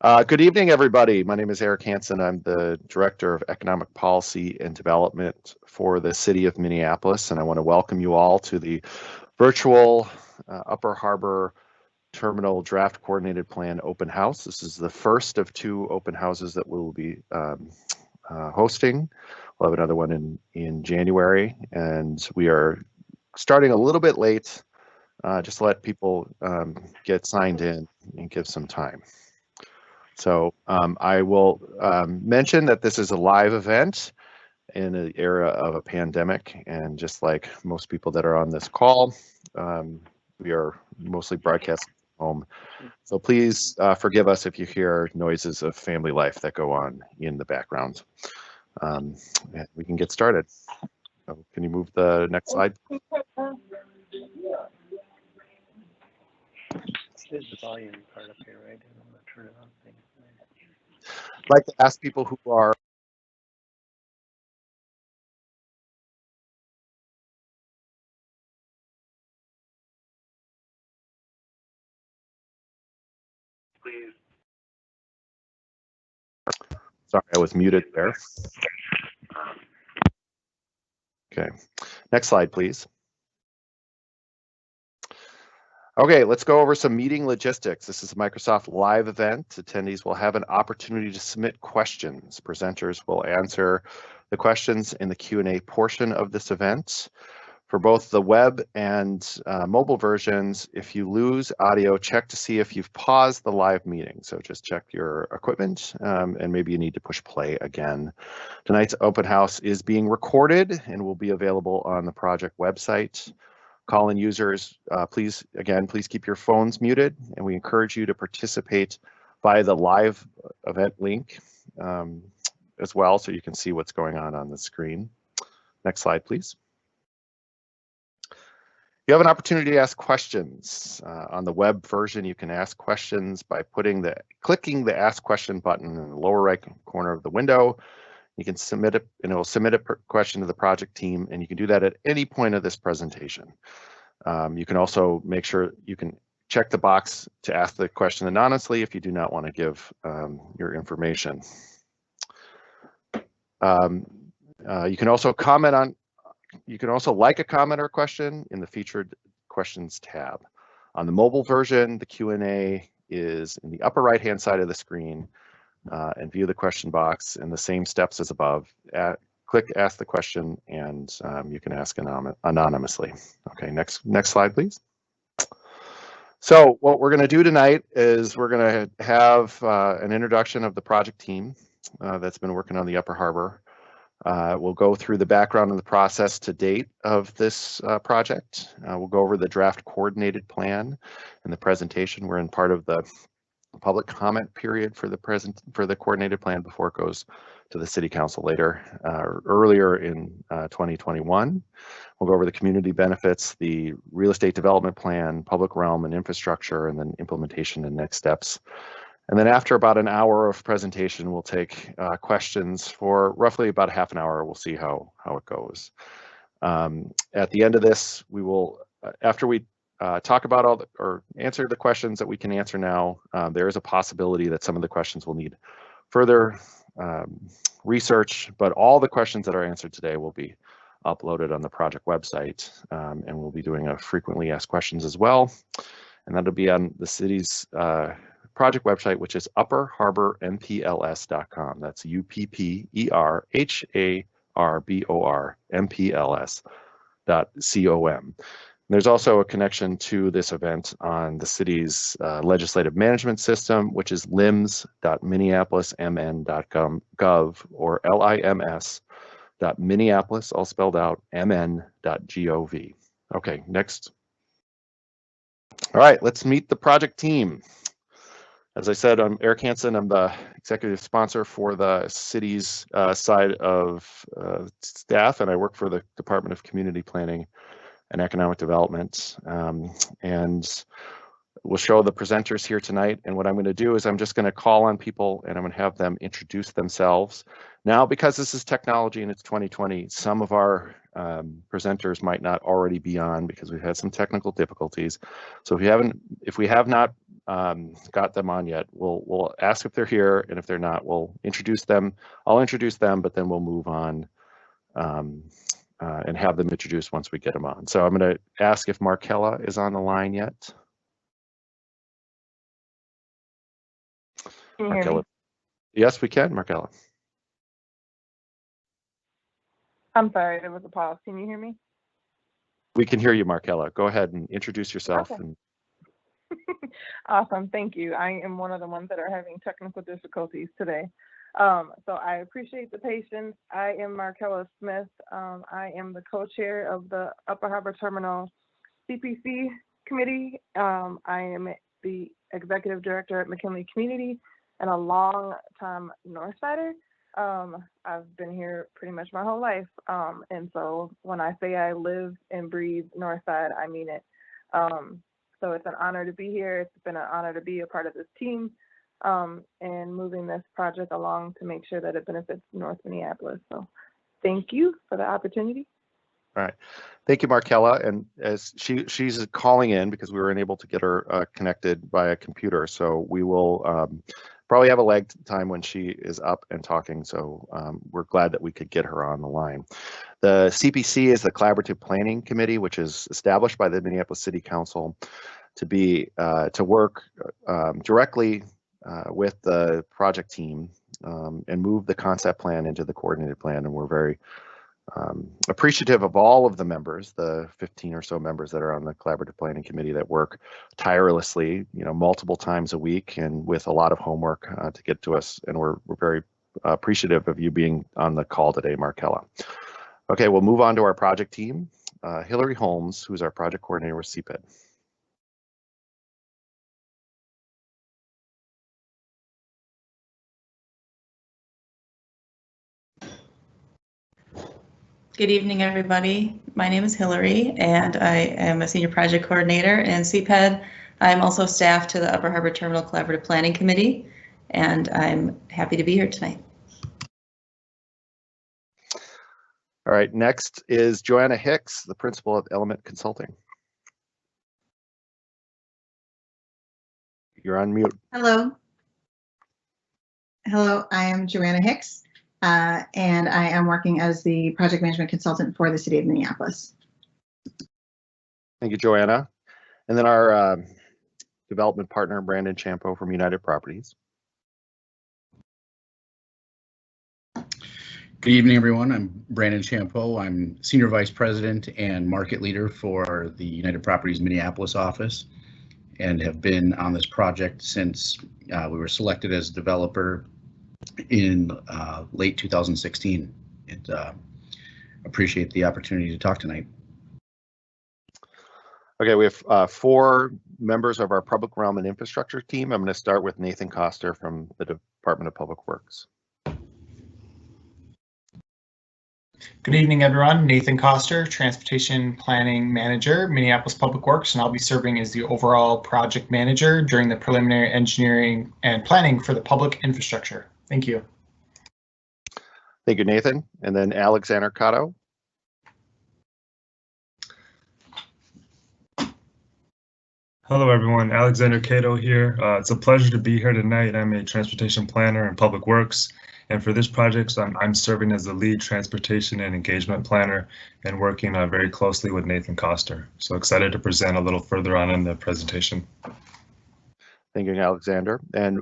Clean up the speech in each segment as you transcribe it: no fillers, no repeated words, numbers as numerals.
Good evening, everybody. My name is Eric Hansen. I'm the Director of Economic Policy and Development for the City of Minneapolis, and I want to welcome you all to the virtual Upper Harbor Terminal Draft Coordinated Plan Open House. This is the first of two open houses that we will be hosting. We'll have another one in January, and we are starting a little bit late, just to let people get signed in and give some time. So I will mention that this is a live event in an era of a pandemic, and just like most people that are on this call, we are mostly broadcasting from home. So please forgive us if you hear noises of family life that go on in the background. And we can get started. So can you move the next slide? There's the volume part up here, right? And I'm gonna turn it on. I'd like to ask people who are please. Sorry, I was muted there. Okay, next slide, please. Okay, let's go over some meeting logistics. This is a Microsoft Live event. Attendees will have an opportunity to submit questions. Presenters will answer the questions in the Q&A portion of this event. For both the web and mobile versions, if you lose audio, check to see if you've paused the live meeting. So just check your equipment and maybe you need to push play again. Tonight's open house is being recorded and will be available on the project website. Call-in users, please keep your phones muted, and we encourage you to participate via the live event link as well, so you can see what's going on the screen. Next slide, please. You have an opportunity to ask questions. On the web version, you can ask questions by clicking the Ask Question button in the lower right corner of the window. You can submit it, and it will submit a question to the project team, and you can do that at any point of this presentation. You can also make sure you can check the box to ask the question anonymously if you do not want to give your information. You can also like a comment or question in the featured questions tab. On the mobile version, the Q&A is in the upper right-hand side of the screen. And view the question box in the same steps as above. Click Ask the Question, and you can ask anonymously. Okay, next slide, please. So what we're going to do tonight is we're going to have an introduction of the project team that's been working on the Upper Harbor. We'll go through the background and the process to date of this project. We'll go over the draft coordinated plan and the presentation. We're in part of the public comment period for the coordinated plan before it goes to the city council earlier in 2021. We'll go over the community benefits, the real estate development plan, public realm and infrastructure, and then implementation and next steps. And then after about an hour of presentation, we'll take questions for roughly about half an hour. We'll see how it goes. At the end of this, we will, after we talk about or answer the questions that we can answer now, there is a possibility that some of the questions will need further research, but all the questions that are answered today will be uploaded on the project website, and we'll be doing a frequently asked questions as well, and that'll be on the city's project website, which is upperharbormpls.com. That's upperharbormpls.com. There's also a connection to this event on the city's legislative management system, which is lims.minneapolismn.gov or lims.minneapolis, all spelled out, mn.gov. Okay, next. All right, let's meet the project team. As I said, I'm Eric Hansen. I'm the executive sponsor for the city's side of staff, and I work for the Department of Community Planning and Economic Development. And we'll show the presenters here tonight. And what I'm going to do is I'm just going to call on people and I'm going to have them introduce themselves. Now, because this is technology and it's 2020, some of our presenters might not already be on because we've had some technical difficulties. So if we have not got them on yet, we'll ask if they're here, and if they're not, we'll introduce them. I'll introduce them, but then we'll move on and have them introduced once we get them on. So I'm going to ask if Markella is on the line yet. Can you hear me? Yes, we can, Markella. I'm sorry, there was a pause. Can you hear me? We can hear you, Markella. Go ahead and introduce yourself. Okay. And Awesome, thank you. I am one of the ones that are having technical difficulties today. So I appreciate the patience. I am Markella Smith. I am the co-chair of the Upper Harbor Terminal CPC committee. I am the executive director at McKinley Community and a long-time Northsider. I've been here pretty much my whole life. And so when I say I live and breathe Northside, I mean it. So it's an honor to be here. It's been an honor to be a part of this team and moving this project along to make sure that it benefits North Minneapolis. So thank you for the opportunity. all right, thank you, Markella. And as she's calling in because we were unable to get her connected via computer, so we will probably have a lag time when she is up and talking. So we're glad that we could get her on the line. The CPC is the Collaborative Planning Committee, which is established by the Minneapolis City Council to be to work directly with the project team and move the concept plan into the coordinated plan. And we're very appreciative of all of the members, the 15 or so members that are on the Collaborative Planning Committee that work tirelessly, multiple times a week and with a lot of homework to get to us. And we're very appreciative of you being on the call today, Markella. Okay, we'll move on to our project team. Hillary Holmes, who's our project coordinator with CPED. Good evening, everybody. My name is Hillary, and I am a senior project coordinator in CPED. I'm also staff to the Upper Harbor Terminal Collaborative Planning Committee, and I'm happy to be here tonight. All right, next is Joanna Hicks, the principal of Element Consulting. You're on mute. Hello. Hello, I am Joanna Hicks. And I am working as the project management consultant for the city of Minneapolis. Thank you, Joanna. And then our development partner, Brandon Champo from United Properties. Good evening, everyone. I'm Brandon Champo. I'm Senior Vice President and Market Leader for the United Properties Minneapolis office and have been on this project since we were selected as developer in late 2016. And appreciate the opportunity to talk tonight. Okay, we have 4 members of our Public Realm and Infrastructure team. I'm going to start with Nathan Koster from the Department of Public Works. Good evening, everyone. Nathan Koster, Transportation Planning Manager, Minneapolis Public Works, and I'll be serving as the overall project manager during the preliminary engineering and planning for the public infrastructure. Thank you. Thank you, Nathan. And then Alexander Cotto. Hello, everyone. Alexander Cato here. It's a pleasure to be here tonight. I'm a transportation planner in Public Works. And for this project, I'm serving as the lead transportation and engagement planner and working very closely with Nathan Koster. So excited to present a little further on in the presentation. Thank you, Alexander. And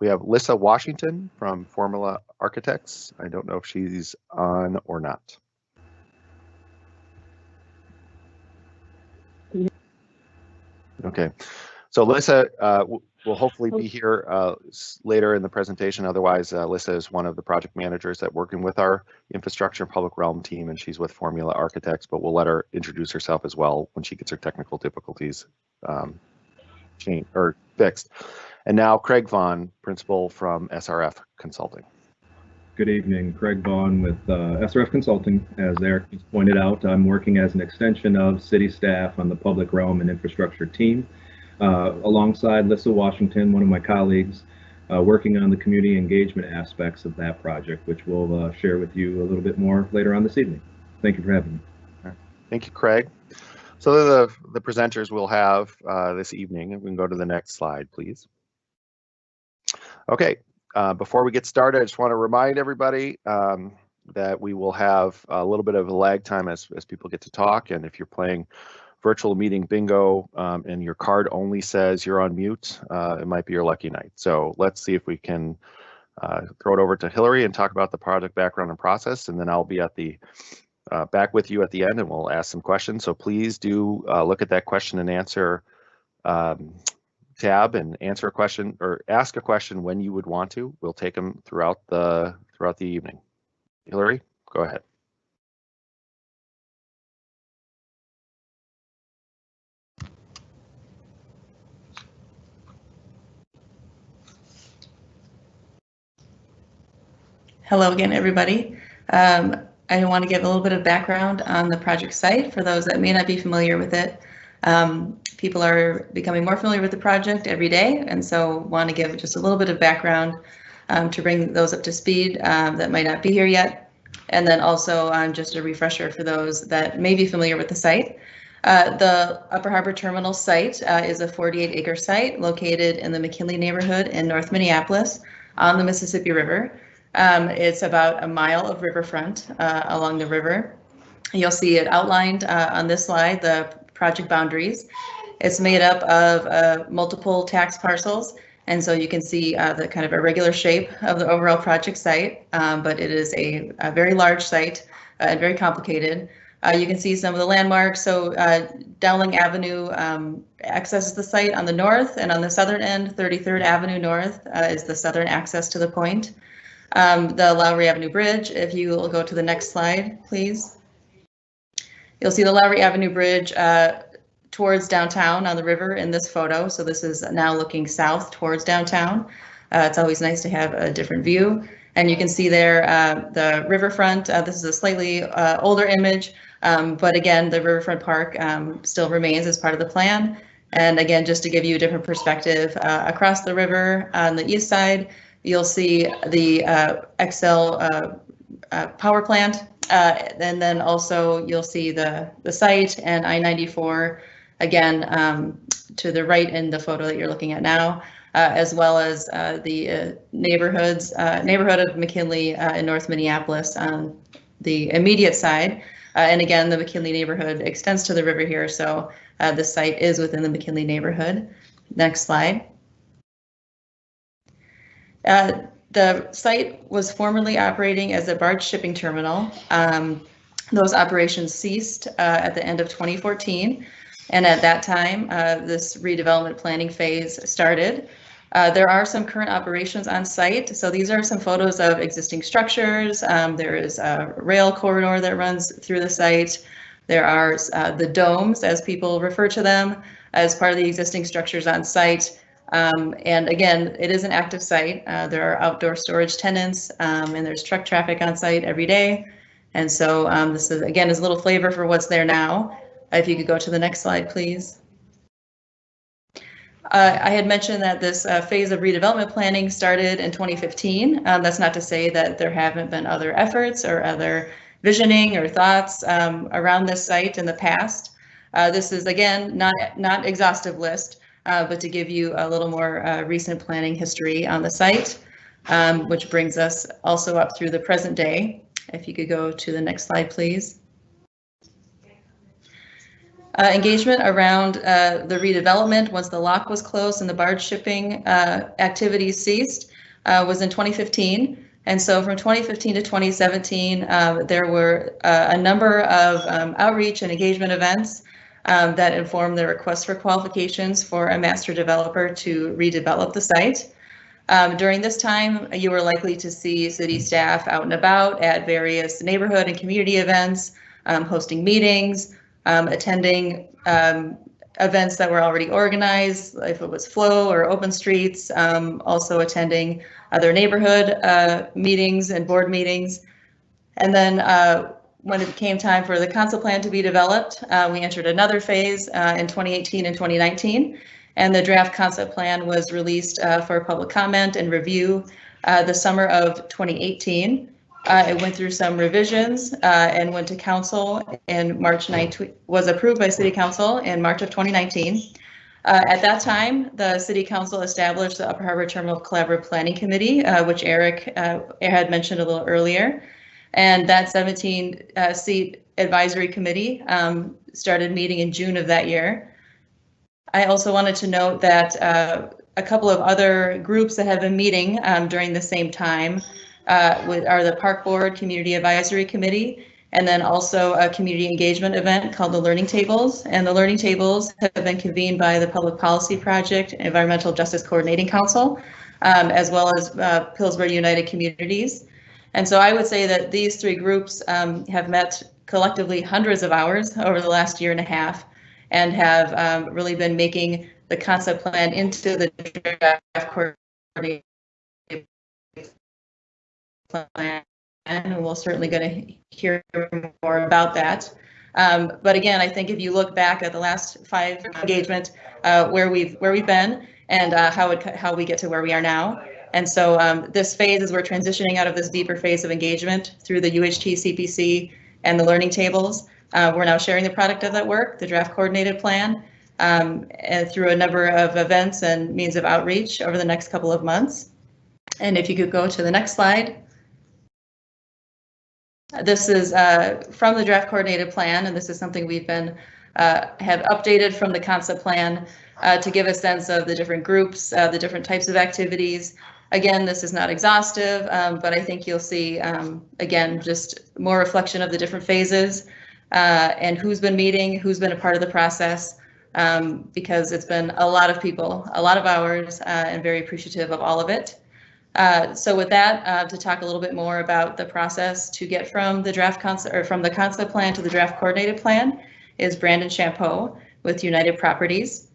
we have Lissa Washington from Formula Architects. I don't know if she's on or not. Okay, so Lissa will hopefully be here later in the presentation. Otherwise, Lissa is one of the project managers that working with our infrastructure and public realm team, and she's with Formula Architects, but we'll let her introduce herself as well when she gets her technical difficulties fixed. And now Craig Vaughn, principal from SRF Consulting. Good evening, Craig Vaughn with SRF Consulting. As Eric just pointed out, I'm working as an extension of city staff on the public realm and infrastructure team, alongside Lissa Washington, one of my colleagues, working on the community engagement aspects of that project, which we'll share with you a little bit more later on this evening. Thank you for having me. Thank you, Craig. So the presenters will have this evening, and we can go to the next slide, please. Okay, before we get started, I just want to remind everybody that we will have a little bit of a lag time as people get to talk, and if you're playing virtual meeting bingo and your card only says you're on mute, it might be your lucky night. So let's see if we can throw it over to Hillary and talk about the project background and process, and then I'll be at the back with you at the end and we'll ask some questions. So please do look at that question and answer tab and answer a question or ask a question when you would want to. We'll take them throughout the evening. Hillary, go ahead. Hello again, everybody. I want to give a little bit of background on the project site for those that may not be familiar with it. People are becoming more familiar with the project every day, and so want to give just a little bit of background to bring those up to speed that might not be here yet. And then also just a refresher for those that may be familiar with the site. The Upper Harbor Terminal site is a 48-acre site located in the McKinley neighborhood in North Minneapolis on the Mississippi River. It's about a mile of riverfront along the river. You'll see it outlined on this slide, the project boundaries. It's made up of multiple tax parcels, and so you can see the kind of irregular shape of the overall project site, but it is a very large site and very complicated. You can see some of the landmarks. So Dowling Avenue accesses the site on the north, and on the southern end, 33rd Avenue North is the southern access to the point. The Lowry Avenue Bridge, if you will go to the next slide, please. You'll see the Lowry Avenue Bridge towards downtown on the river in this photo. So this is now looking south towards downtown. It's always nice to have a different view. And you can see there the riverfront. This is a slightly older image, but again, the riverfront park still remains as part of the plan. And again, just to give you a different perspective, across the river on the east side, you'll see the XL power plant, and then also you'll see the site and I-94 again to the right in the photo that you're looking at now, as well as the neighborhood of McKinley in North Minneapolis on the immediate side. And again, the McKinley neighborhood extends to the river here, so the site is within the McKinley neighborhood. Next slide. The site was formerly operating as a barge shipping terminal. Those operations ceased at the end of 2014. And at that time, this redevelopment planning phase started. There are some current operations on site. So these are some photos of existing structures. There is a rail corridor that runs through the site. There are the domes, as people refer to them, as part of the existing structures on site. And again, it is an active site. There are outdoor storage tenants and there's truck traffic on site every day. And so this is, again, is a little flavor for what's there now. If you could go to the next slide, please. I had mentioned that this phase of redevelopment planning started in 2015. That's not to say that there haven't been other efforts or other visioning or thoughts around this site in the past. This is, again, not exhaustive list. But to give you a little more recent planning history on the site, which brings us also up through the present day. If you could go to the next slide, please. Engagement around the redevelopment once the lock was closed and the barge shipping activities ceased was in 2015. And so from 2015 to 2017, there were a number of outreach and engagement events that informed the request for qualifications for a master developer to redevelop the site. During this time, you were likely to see city staff out and about at various neighborhood and community events, hosting meetings, attending events that were already organized, if it was Flow or Open Streets, also attending other neighborhood meetings and board meetings. And then when it came time for the council plan to be developed, we entered another phase in 2018 and 2019, and the draft concept plan was released for public comment and review the summer of 2018. It went through some revisions and went to council in March 9th, was approved by City Council in March of 2019. At that time, the City Council established the Upper Harbor Terminal Collaborative Planning Committee, which Eric had mentioned a little earlier. And that 17-seat advisory committee started meeting in June of that year. I also wanted to note that a couple of other groups that have been meeting during the same time are the Park Board Community Advisory Committee, and then also a community engagement event called the Learning Tables. And the Learning Tables have been convened by the Public Policy Project Environmental Justice Coordinating Council, as well as Pillsbury United Communities. And so I would say that these three groups have met collectively hundreds of hours over the last year and a half, and have really been making the concept plan into the draft coordinated plan, and we're certainly going to hear more about that. But again, I think if you look back at the last 5 engagement, where we've been and how we get to where we are now. And so this phase, as we're transitioning out of this deeper phase of engagement through the UHT CPC and the learning tables, we're now sharing the product of that work, the draft coordinated plan, and through a number of events and means of outreach over the next couple of months. And if you could go to the next slide. This is from the draft coordinated plan, and this is something we've been have updated from the concept plan to give a sense of the different groups, the different types of activities. Again, this is not exhaustive, but I think you'll see, again, just more reflection of the different phases and who's been meeting, who's been a part of the process, because it's been a lot of people, a lot of hours, and very appreciative of all of it. So with that, to talk a little bit more about the process to get from the draft concept, or from the concept plan to the draft coordinated plan, is Brandon Champeau with United Properties.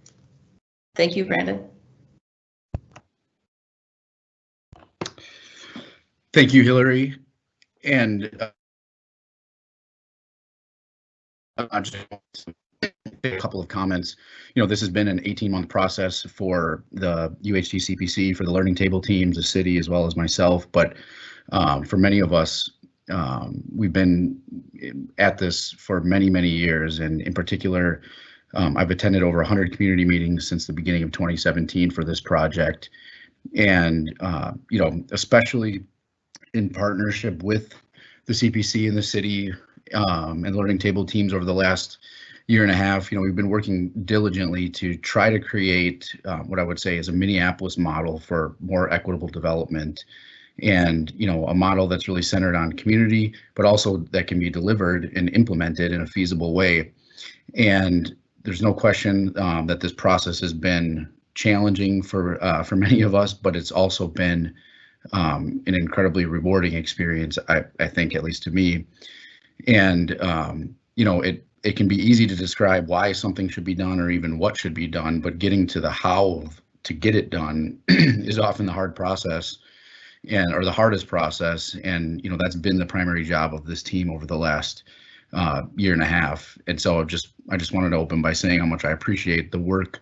Thank you, Brandon. Thank you, Hillary. And just a couple of comments. You know, this has been an 18-month process for the UHT CPC, for the learning table teams, the city, as well as myself. But for many of us, we've been at this for many, many years. And in particular, I've attended over 100 community meetings since the beginning of 2017 for this project. And, you know, especially in partnership with the CPC and the city and learning table teams over the last year and a half, you know, we've been working diligently to try to create what I would say is a Minneapolis model for more equitable development, and, you know, a model that's really centered on community, but also that can be delivered and implemented in a feasible way. And there's no question that this process has been challenging for many of us, but it's also been an incredibly rewarding experience, I think, at least to me. And, you know, it can be easy to describe why something should be done or even what should be done, but getting to the how to get it done is often the hard process, or the hardest process. And, you know, that's been the primary job of this team over the last year and a half. And so I just wanted to open by saying how much I appreciate the work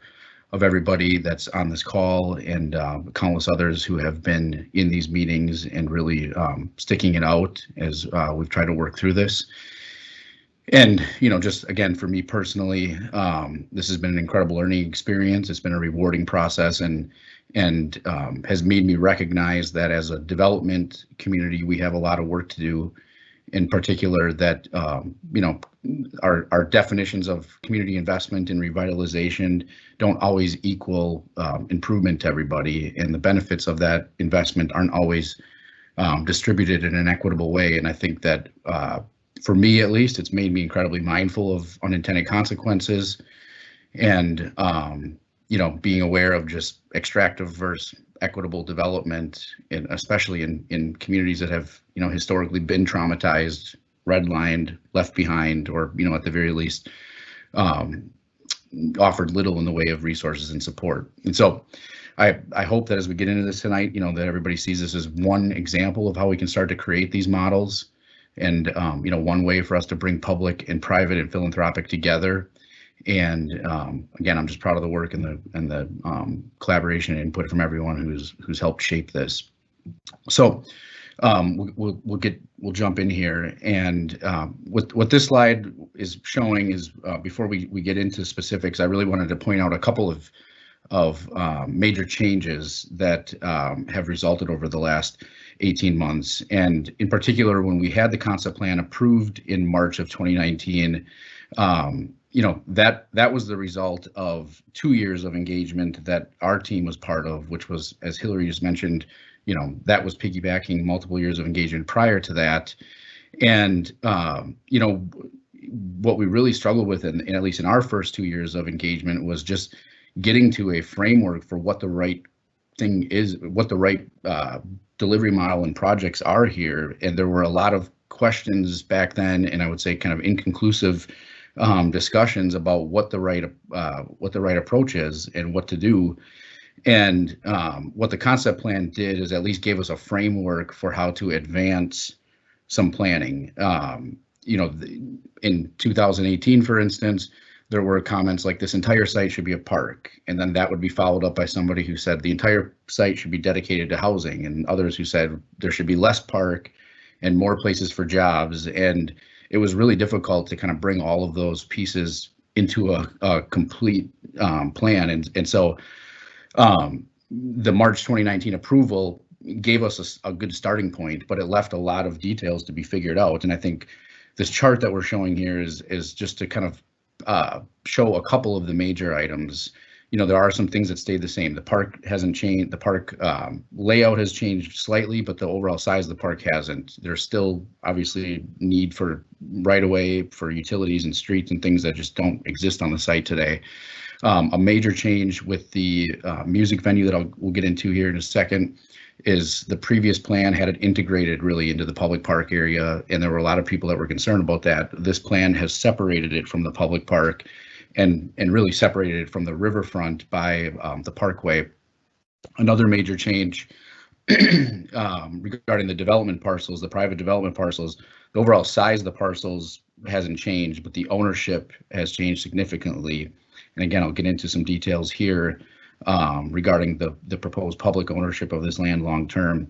of everybody that's on this call, and countless others who have been in these meetings and really sticking it out as we've tried to work through this. And, you know, just again, for me personally, this has been an incredible learning experience. It's been a rewarding process, and has made me recognize that as a development community, we have a lot of work to do. In particular, that you know, our definitions of community investment and revitalization don't always equal improvement to everybody, and the benefits of that investment aren't always distributed in an equitable way. And I think that for me, at least, it's made me incredibly mindful of unintended consequences, and you know, being aware of just extractive versus equitable development, and especially in communities that have, you know, historically been traumatized, redlined, left behind, or, you know, at the very least offered little in the way of resources and support. And so I hope that as we get into this tonight, you know, that everybody sees this as one example of how we can start to create these models, and you know, one way for us to bring public and private and philanthropic together. And again, I'm just proud of the work and the collaboration and input from everyone who's helped shape this. So we'll jump in here, and what this slide is showing is before we get into specifics, I really wanted to point out a couple of major changes that have resulted over the last 18 months, and in particular, when we had the concept plan approved in March of 2019. That was the result of 2 years of engagement that our team was part of, which was, as Hillary just mentioned, that was piggybacking multiple years of engagement prior to that. And, what we really struggled with, and at least in our first 2 years of engagement, was just getting to a framework for what the right thing is, what the right delivery model and projects are here. And there were a lot of questions back then, and I would say kind of inconclusive discussions about what the right approach is and what to do. And what the concept plan did is at least gave us a framework for how to advance some planning. In 2018, for instance, there were comments like this entire site should be a park, and then that would be followed up by somebody who said the entire site should be dedicated to housing, and others who said there should be less park and more places for jobs. And it was really difficult to kind of bring all of those pieces into a complete plan. And so the March 2019 approval gave us a good starting point, but it left a lot of details to be figured out. And I think this chart that we're showing here is just to kind of show a couple of the major items. There are some things that stayed the same. The park hasn't changed. The park layout has changed slightly, but the overall size of the park hasn't. There's still obviously need for right-of-way for utilities and streets and things that just don't exist on the site today. A major change with the music venue that we'll get into here in a second is the previous plan had it integrated really into the public park area, and there were a lot of people that were concerned about that. This plan has separated it from the public park and really separated it from the riverfront by the parkway. Another major change regarding the development parcels, the private development parcels, the overall size of the parcels hasn't changed, but the ownership has changed significantly. And again, I'll get into some details here regarding the proposed public ownership of this land long term.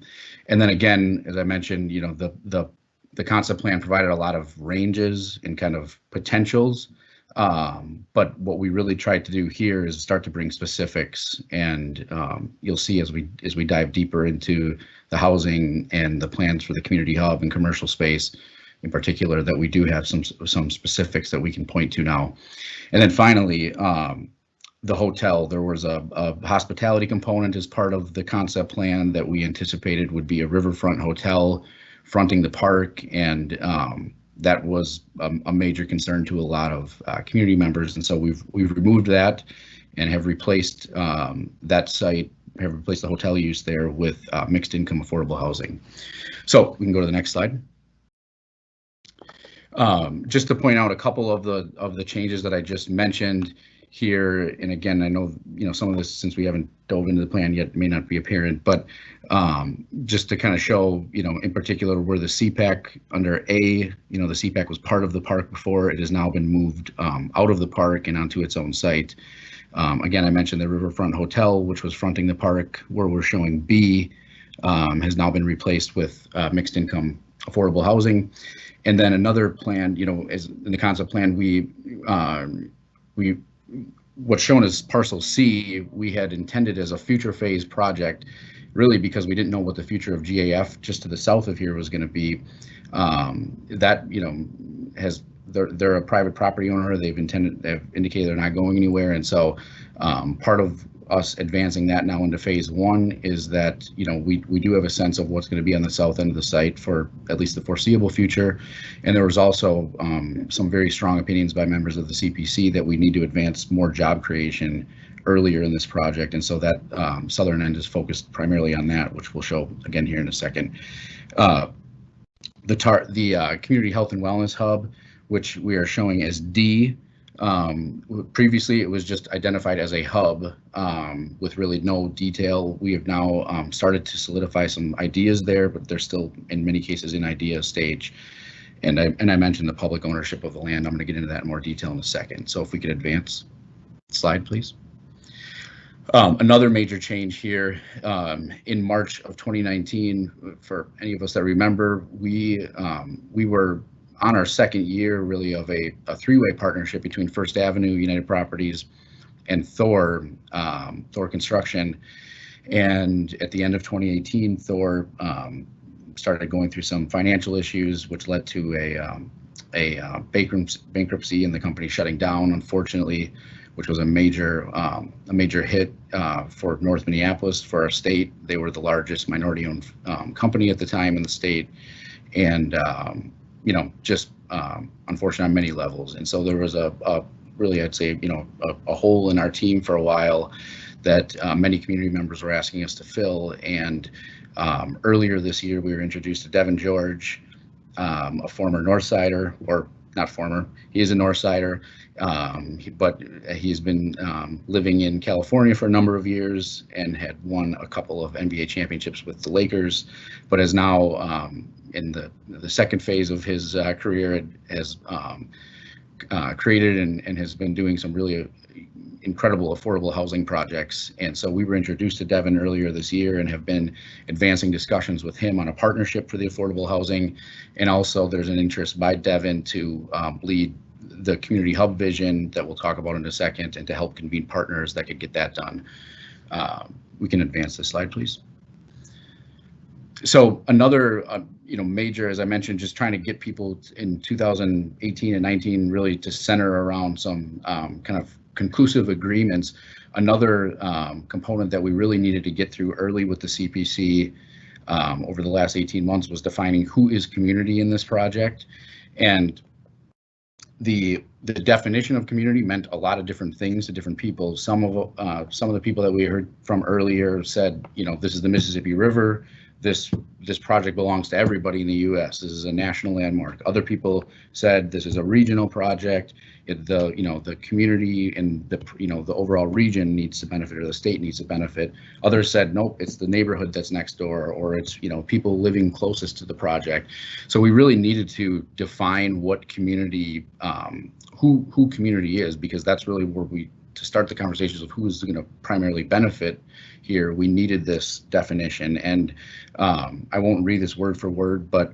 And then again, as I mentioned, the concept plan provided a lot of ranges and kind of potentials. But what we really tried to do here is start to bring specifics, and you'll see as we dive deeper into the housing and the plans for the community hub and commercial space in particular, that we do have some specifics that we can point to now. And then finally, the hotel, there was a hospitality component as part of the concept plan that we anticipated would be a riverfront hotel fronting the park, and that was a major concern to a lot of community members. And so we've removed that and have replaced that site, have replaced the hotel use there with mixed income affordable housing. So we can go to the next slide. Just to point out a couple of the changes that I just mentioned here, and again, I know some of this, since we haven't dove into the plan yet, may not be apparent, but just to kind of show, in particular, where the CPAC under A, the CPAC was part of the park before. It has now been moved out of the park and onto its own site. Again, I mentioned the Riverfront Hotel, which was fronting the park, where we're showing B, has now been replaced with mixed income affordable housing. And then another plan, as in the concept plan, what's shown as parcel C, we had intended as a future phase project, really because we didn't know what the future of GAF just to the south of here was going to be. They're a private property owner. They've indicated they're not going anywhere, and so part of us advancing that now into phase one is that we do have a sense of what's going to be on the south end of the site for at least the foreseeable future. And there was also some very strong opinions by members of the CPC that we need to advance more job creation earlier in this project, and so that southern end is focused primarily on that, which we'll show again here in a second. The community health and wellness hub, which we are showing as D. Previously, it was just identified as a hub with really no detail. We have now started to solidify some ideas there, but they're still in many cases in idea stage. And I mentioned the public ownership of the land. I'm going to get into that in more detail in a second. So if we could advance slide, please. Another major change here in March of 2019, for any of us that remember, we were on our second year really of a three-way partnership between First Avenue, United Properties, and Thor Construction. And at the end of 2018, Thor started going through some financial issues, which led to a bankruptcy and the company shutting down, unfortunately, which was a major hit for North Minneapolis, for our state. They were the largest minority-owned company at the time in the state, and you know, just unfortunate on many levels. And so there was a really, I'd say, you know, a hole in our team for a while that many community members were asking us to fill. And earlier this year, we were introduced to Devin George, a former Northsider, or not former, he is a Northsider, but he's been living in California for a number of years and had won a couple of NBA championships with the Lakers, but is now in the second phase of his career, has created and has been doing some really incredible affordable housing projects. And so we were introduced to Devin earlier this year and have been advancing discussions with him on a partnership for the affordable housing. And also there's an interest by Devin to lead the community hub vision that we'll talk about in a second, and to help convene partners that could get that done. We can advance this slide, please. So another you know, major, as I mentioned, just trying to get people in 2018 and 19 really to center around some kind of conclusive agreements. Another component that we really needed to get through early with the CPC over the last 18 months was defining who is community in this project. And the definition of community meant a lot of different things to different people. Some of the people that we heard from earlier said, you know, this is the Mississippi River. This project belongs to everybody in the U.S. This is a national landmark. Other people said this is a regional project. The community and the overall region needs to benefit, or the state needs to benefit. Others said nope, it's the neighborhood that's next door, or it's, you know, people living closest to the project. So we really needed to define what community, who community is, because that's really where to start the conversations of who's going to primarily benefit here. We needed this definition, and I won't read this word for word, but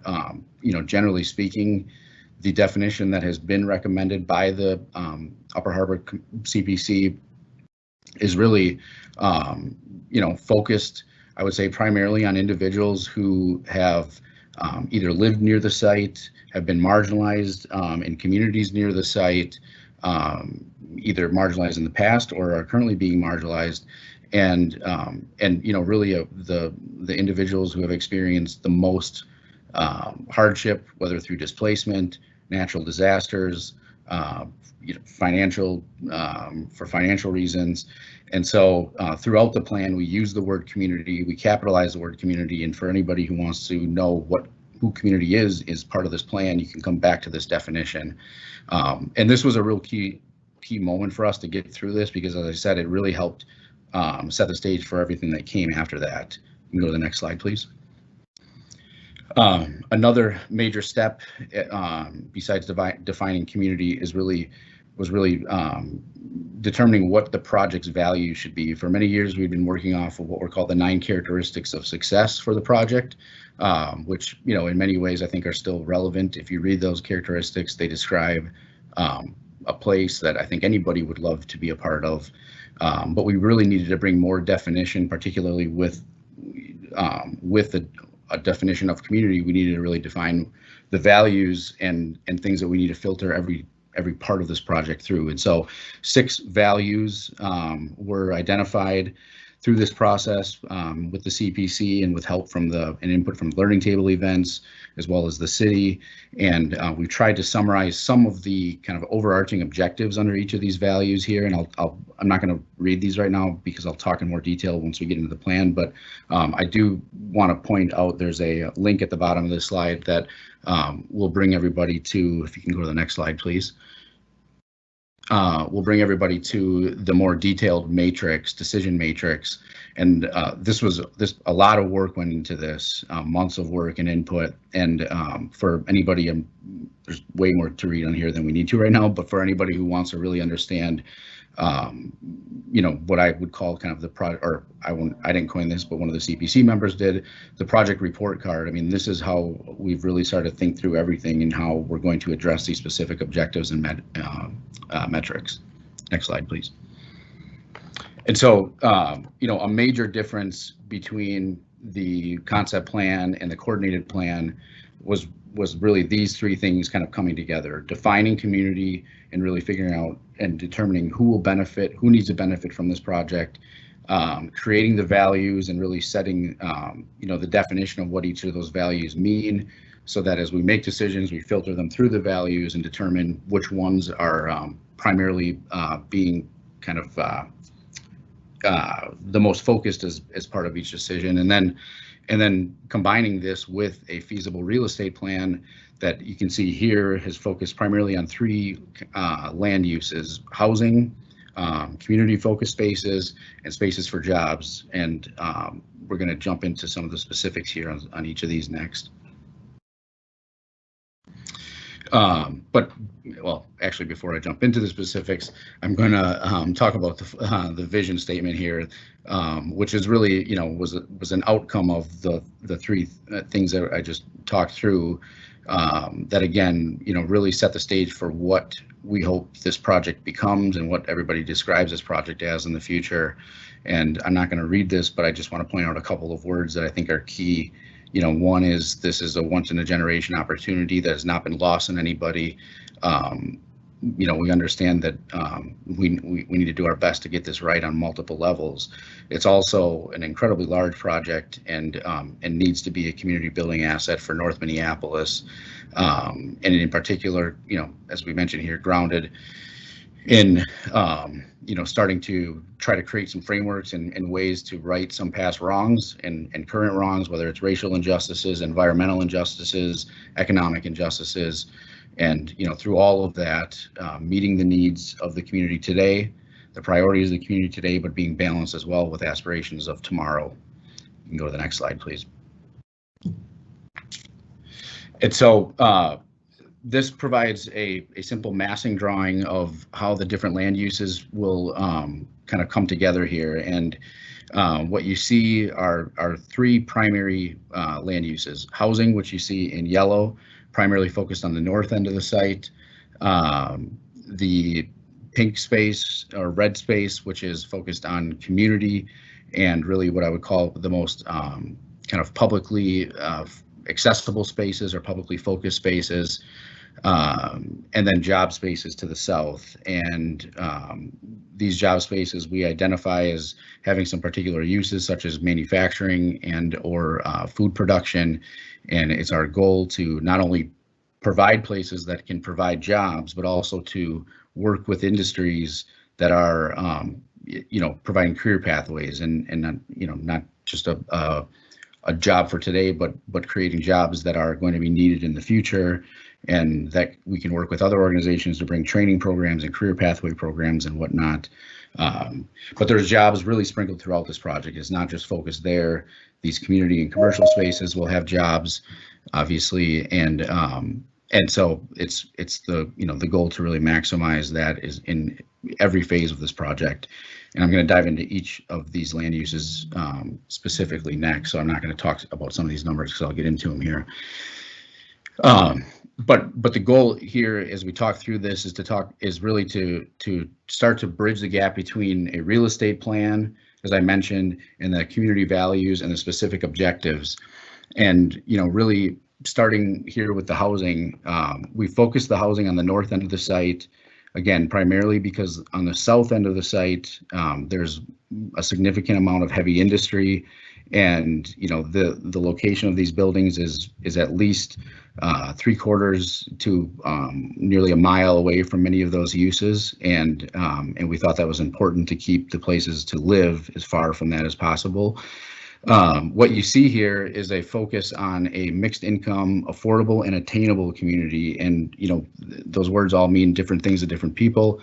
you know, generally speaking, the definition that has been recommended by the Upper Harbor CPC is really you know, focused, I would say, primarily on individuals who have either lived near the site, have been marginalized in communities near the site, either marginalized in the past or are currently being marginalized, and you know, really the individuals who have experienced the most hardship, whether through displacement, natural disasters, you know, financial for financial reasons. And so throughout the plan, we use the word community, we capitalize the word community, and for anybody who wants to know who community is part of this plan, you can come back to this definition. And this was a real key moment for us to get through this, because as I said, it really helped set the stage for everything that came after that. You can go to the next slide, please. Another major step besides defining community was really determining what the project's value should be. For many years, we've been working off of what were called the 9 characteristics of success for the project, which, you know, in many ways I think are still relevant. If you read those characteristics, they describe a place that I think anybody would love to be a part of. But we really needed to bring more definition, particularly with a definition of community. We needed to really define the values and things that we need to filter every part of this project through. And so 6 values were identified through this process with the CPC and with help from and input from learning table events, as well as the city. And we tried to summarize some of the kind of overarching objectives under each of these values here. And I'm not going to read these right now because I'll talk in more detail once we get into the plan. But I do want to point out there's a link at the bottom of this slide that will bring everybody to, if you can go to the next slide, please. We'll bring everybody to the more detailed matrix, decision matrix. And a lot of work went into this, months of work and input. And for anybody, there's way more to read on here than we need to right now, but for anybody who wants to really understand you know, what I would call kind of the project, or I didn't coin this, but one of the CPC members did, the project report card. I mean, this is how we've really started to think through everything and how we're going to address these specific objectives and metrics. Next slide, please. And so, you know, a major difference between the concept plan and the coordinated plan was really these three things kind of coming together: defining community and really figuring out and determining who will benefit, who needs to benefit from this project, creating the values and really setting, you know, the definition of what each of those values mean, so that as we make decisions, we filter them through the values and determine which ones are primarily being kind of the most focused as part of each decision, and then combining this with a feasible real estate plan that you can see here has focused primarily on three land uses: housing, community focused spaces, and spaces for jobs. And we're going to jump into some of the specifics here on each of these next. But, well, actually, before I jump into the specifics, I'm going to talk about the vision statement here, which is really, you know, was an outcome of the three things that I just talked through, that again, you know, really set the stage for what we hope this project becomes and what everybody describes this project as in the future. And I'm not going to read this, but I just want to point out a couple of words that I think are key. You know, one is this is a once in a generation opportunity that has not been lost on anybody. You know, we understand that we need to do our best to get this right on multiple levels. It's also an incredibly large project and needs to be a community building asset for North Minneapolis. And in particular, you know, as we mentioned here, grounded in you know, starting to try to create some frameworks and ways to right some past wrongs and current wrongs, whether it's racial injustices, environmental injustices, economic injustices, and, you know, through all of that, meeting the needs of the community today, the priorities of the community today, but being balanced as well with aspirations of tomorrow. You can go to the next slide, please. And so this provides a simple massing drawing of how the different land uses will kind of come together here. And what you see are three primary land uses: housing, which you see in yellow, primarily focused on the north end of the site; the pink space or red space, which is focused on community and really what I would call the most kind of publicly accessible spaces or publicly focused spaces, and then job spaces to the south. And these job spaces we identify as having some particular uses, such as manufacturing and or food production. And it's our goal to not only provide places that can provide jobs, but also to work with industries that are, you know, providing career pathways and not, you know, not just a job for today, but creating jobs that are going to be needed in the future, and that we can work with other organizations to bring training programs and career pathway programs and whatnot. But there's jobs really sprinkled throughout this project. It's not just focused there. These community and commercial spaces will have jobs, obviously, and so it's the, you know, the goal to really maximize that is in every phase of this project. And I'm going to dive into each of these land uses specifically next. So I'm not going to talk about some of these numbers because I'll get into them here. But the goal here as we talk through this is really to start to bridge the gap between a real estate plan, as I mentioned, and the community values and the specific objectives. And, you know, really starting here with the housing, we focus the housing on the north end of the site, again, primarily because on the south end of the site, there's a significant amount of heavy industry. And, you know, the location of these buildings is at least 3/4 to nearly a mile away from many of those uses. And we thought that was important to keep the places to live as far from that as possible. What you see here is a focus on a mixed income, affordable and attainable community. And, you know, those words all mean different things to different people.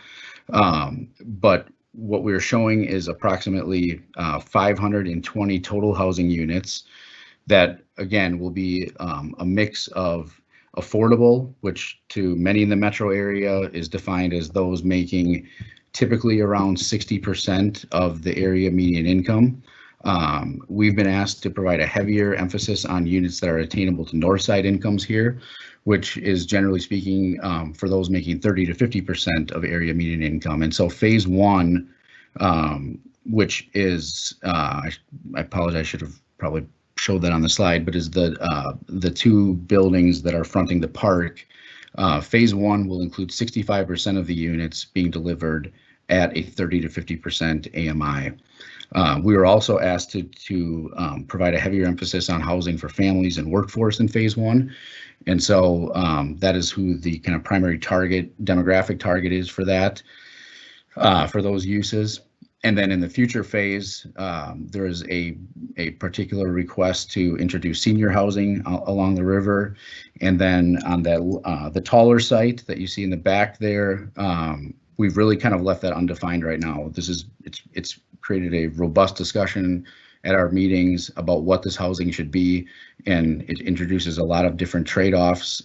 But what we're showing is approximately 520 total housing units that, again, will be a mix of affordable, which to many in the metro area is defined as those making typically around 60% of the area median income. We've been asked to provide a heavier emphasis on units that are attainable to north side incomes here, which is generally speaking for those making 30 to 50% of area median income. And so phase one, which is, I apologize, I should have probably showed that on the slide, but is the two buildings that are fronting the park. Phase one will include 65% of the units being delivered at a 30 to 50% AMI. We were also asked to provide a heavier emphasis on housing for families and workforce in phase one. And so that is who the kind of primary demographic target is for that, for those uses. And then in the future phase, there is a particular request to introduce senior housing along the river. And then on that the taller site that you see in the back there, we've really kind of left that undefined right now. It's created a robust discussion at our meetings about what this housing should be, and it introduces a lot of different trade-offs.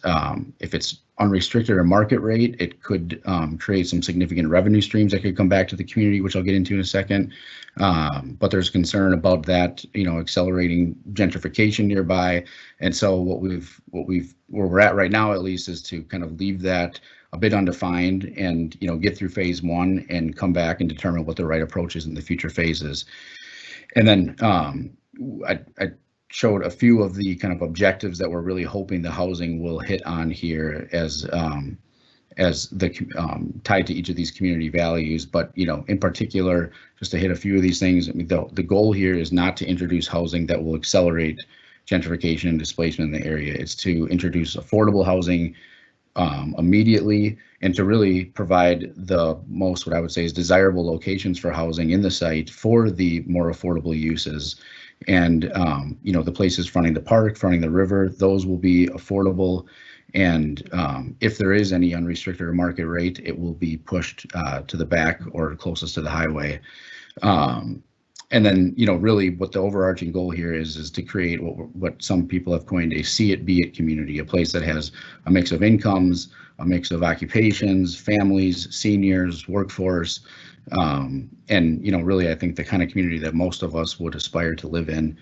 If it's unrestricted or market rate, it could create some significant revenue streams that could come back to the community, which I'll get into in a second. But there's concern about that, accelerating gentrification nearby. And so where we're at right now, at least, is to kind of leave that a bit undefined and, get through phase one and come back and determine what the right approach is in the future phases. And then I showed a few of the kind of objectives that we're really hoping the housing will hit on here as the tied to each of these community values. But in particular, just to hit a few of these things, I mean, the goal here is not to introduce housing that will accelerate gentrification and displacement in the area. It's to introduce affordable housing immediately, and to really provide the most, what I would say, is desirable locations for housing in the site for the more affordable uses. And the places fronting the park, fronting the river, those will be affordable. And if there is any unrestricted or market rate, it will be pushed to the back or closest to the highway. And then, really what the overarching goal here is to create what some people have coined a see it, be it community, a place that has a mix of incomes, a mix of occupations, families, seniors, workforce. And, really, I think the kind of community that most of us would aspire to live in,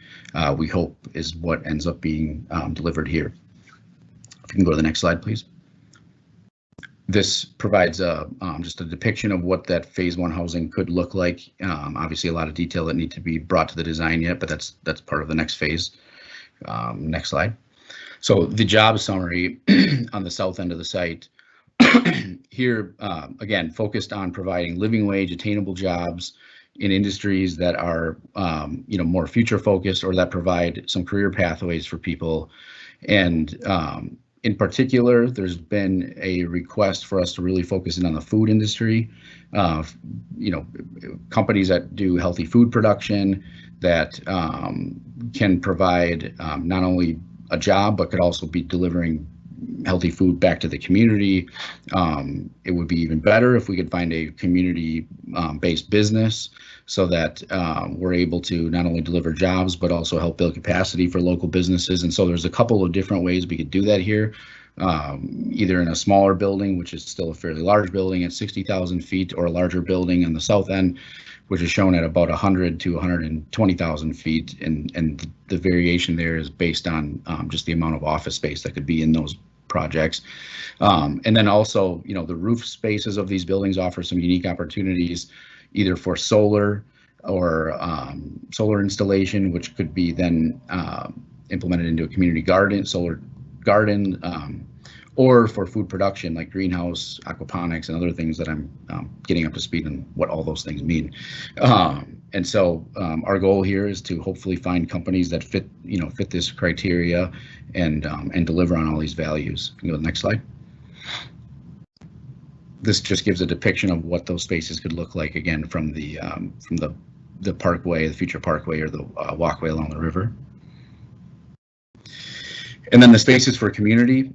we hope is what ends up being delivered here. If you can go to the next slide, please. This provides just a depiction of what that phase one housing could look like. Obviously, a lot of detail that need to be brought to the design yet, but that's part of the next phase. Next slide. So the job summary on the south end of the site here, again, focused on providing living wage attainable jobs in industries that are more future focused or that provide some career pathways for people. And in particular, there's been a request for us to really focus in on the food industry. Companies that do healthy food production that can provide not only a job, but could also be delivering healthy food back to the community. It would be even better if we could find a community-based business so that we're able to not only deliver jobs, but also help build capacity for local businesses. And so there's a couple of different ways we could do that here, either in a smaller building, which is still a fairly large building at 60,000 feet, or a larger building on the south end, which is shown at about 100 to 120,000 feet. And the variation there is based on just the amount of office space that could be in those projects. And then also, the roof spaces of these buildings offer some unique opportunities, either for solar or solar installation, which could be then implemented into a community garden, solar garden, or for food production like greenhouse, aquaponics, and other things that I'm getting up to speed on what all those things mean. And so our goal here is to hopefully find companies that fit this criteria and deliver on all these values. Can you go to the next slide? This just gives a depiction of what those spaces could look like, again, from the parkway, the future parkway, or the walkway along the river. And then the spaces for community,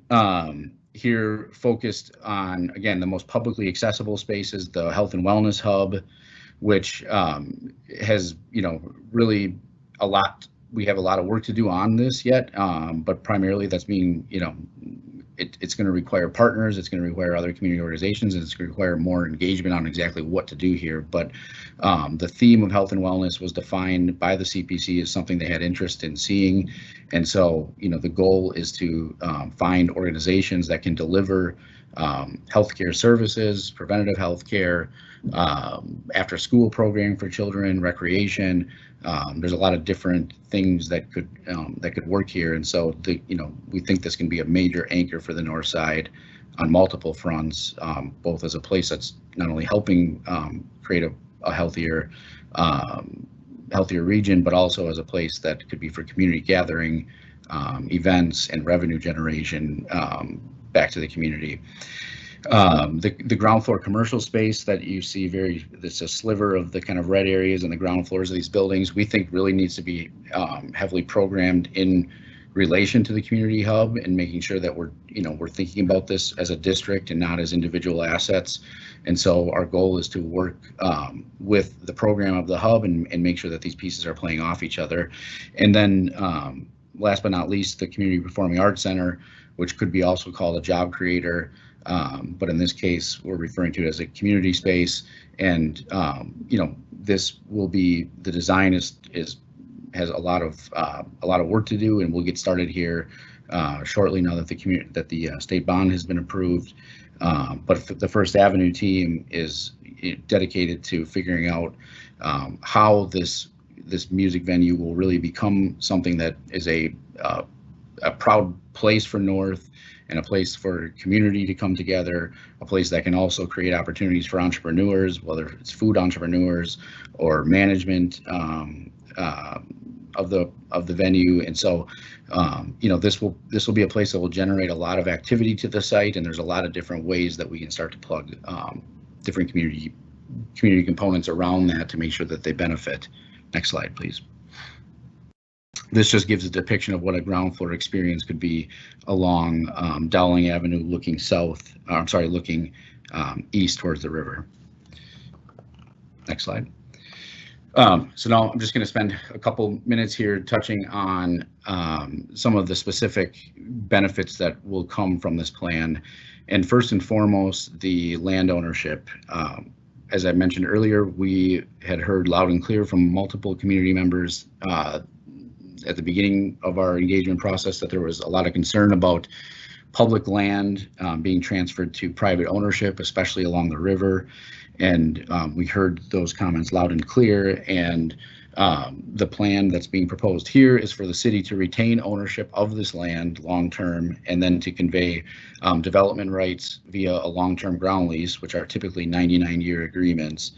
here focused on, again, the most publicly accessible spaces, the health and wellness hub, which has, really a lot, we have a lot of work to do on this yet, but primarily that's being, it's going to require partners, it's going to require other community organizations, and it's going to require more engagement on exactly what to do here. But the theme of health and wellness was defined by the CPC as something they had interest in seeing. And so, the goal is to find organizations that can deliver healthcare services, preventative healthcare, after school programming for children, recreation. There's a lot of different things that could work here, and so we think this can be a major anchor for the North Side on multiple fronts, both as a place that's not only helping create a healthier region, but also as a place that could be for community gathering, events, and revenue generation back to the community. The ground floor commercial space that you see that's a sliver of the kind of red areas and the ground floors of these buildings, we think really needs to be heavily programmed in relation to the community hub, and making sure that we're thinking about this as a district and not as individual assets. And so our goal is to work with the program of the hub and make sure that these pieces are playing off each other. And then last but not least, the Community Performing Arts Center, which could be also called a job creator. But in this case, we're referring to it as a community space. And this will be, the design has a lot of work to do, and we'll get started here shortly now that the state bond has been approved. But the First Avenue team is dedicated to figuring out how this music venue will really become something that is a proud place for North, and a place for community to come together, a place that can also create opportunities for entrepreneurs, whether it's food entrepreneurs or management of the venue. And so this will be a place that will generate a lot of activity to the site, and there's a lot of different ways that we can start to plug different community components around that to make sure that they benefit. Next slide, please. This just gives a depiction of what a ground floor experience could be along Dowling Avenue, looking looking east towards the river. Next slide. So now I'm just going to spend a couple minutes here touching on some of the specific benefits that will come from this plan. And first and foremost, the land ownership. As I mentioned earlier, we had heard loud and clear from multiple community members at the beginning of our engagement process that there was a lot of concern about public land being transferred to private ownership, especially along the river. And we heard those comments loud and clear. And the plan that's being proposed here is for the city to retain ownership of this land long-term, and then to convey development rights via a long-term ground lease, which are typically 99-year agreements.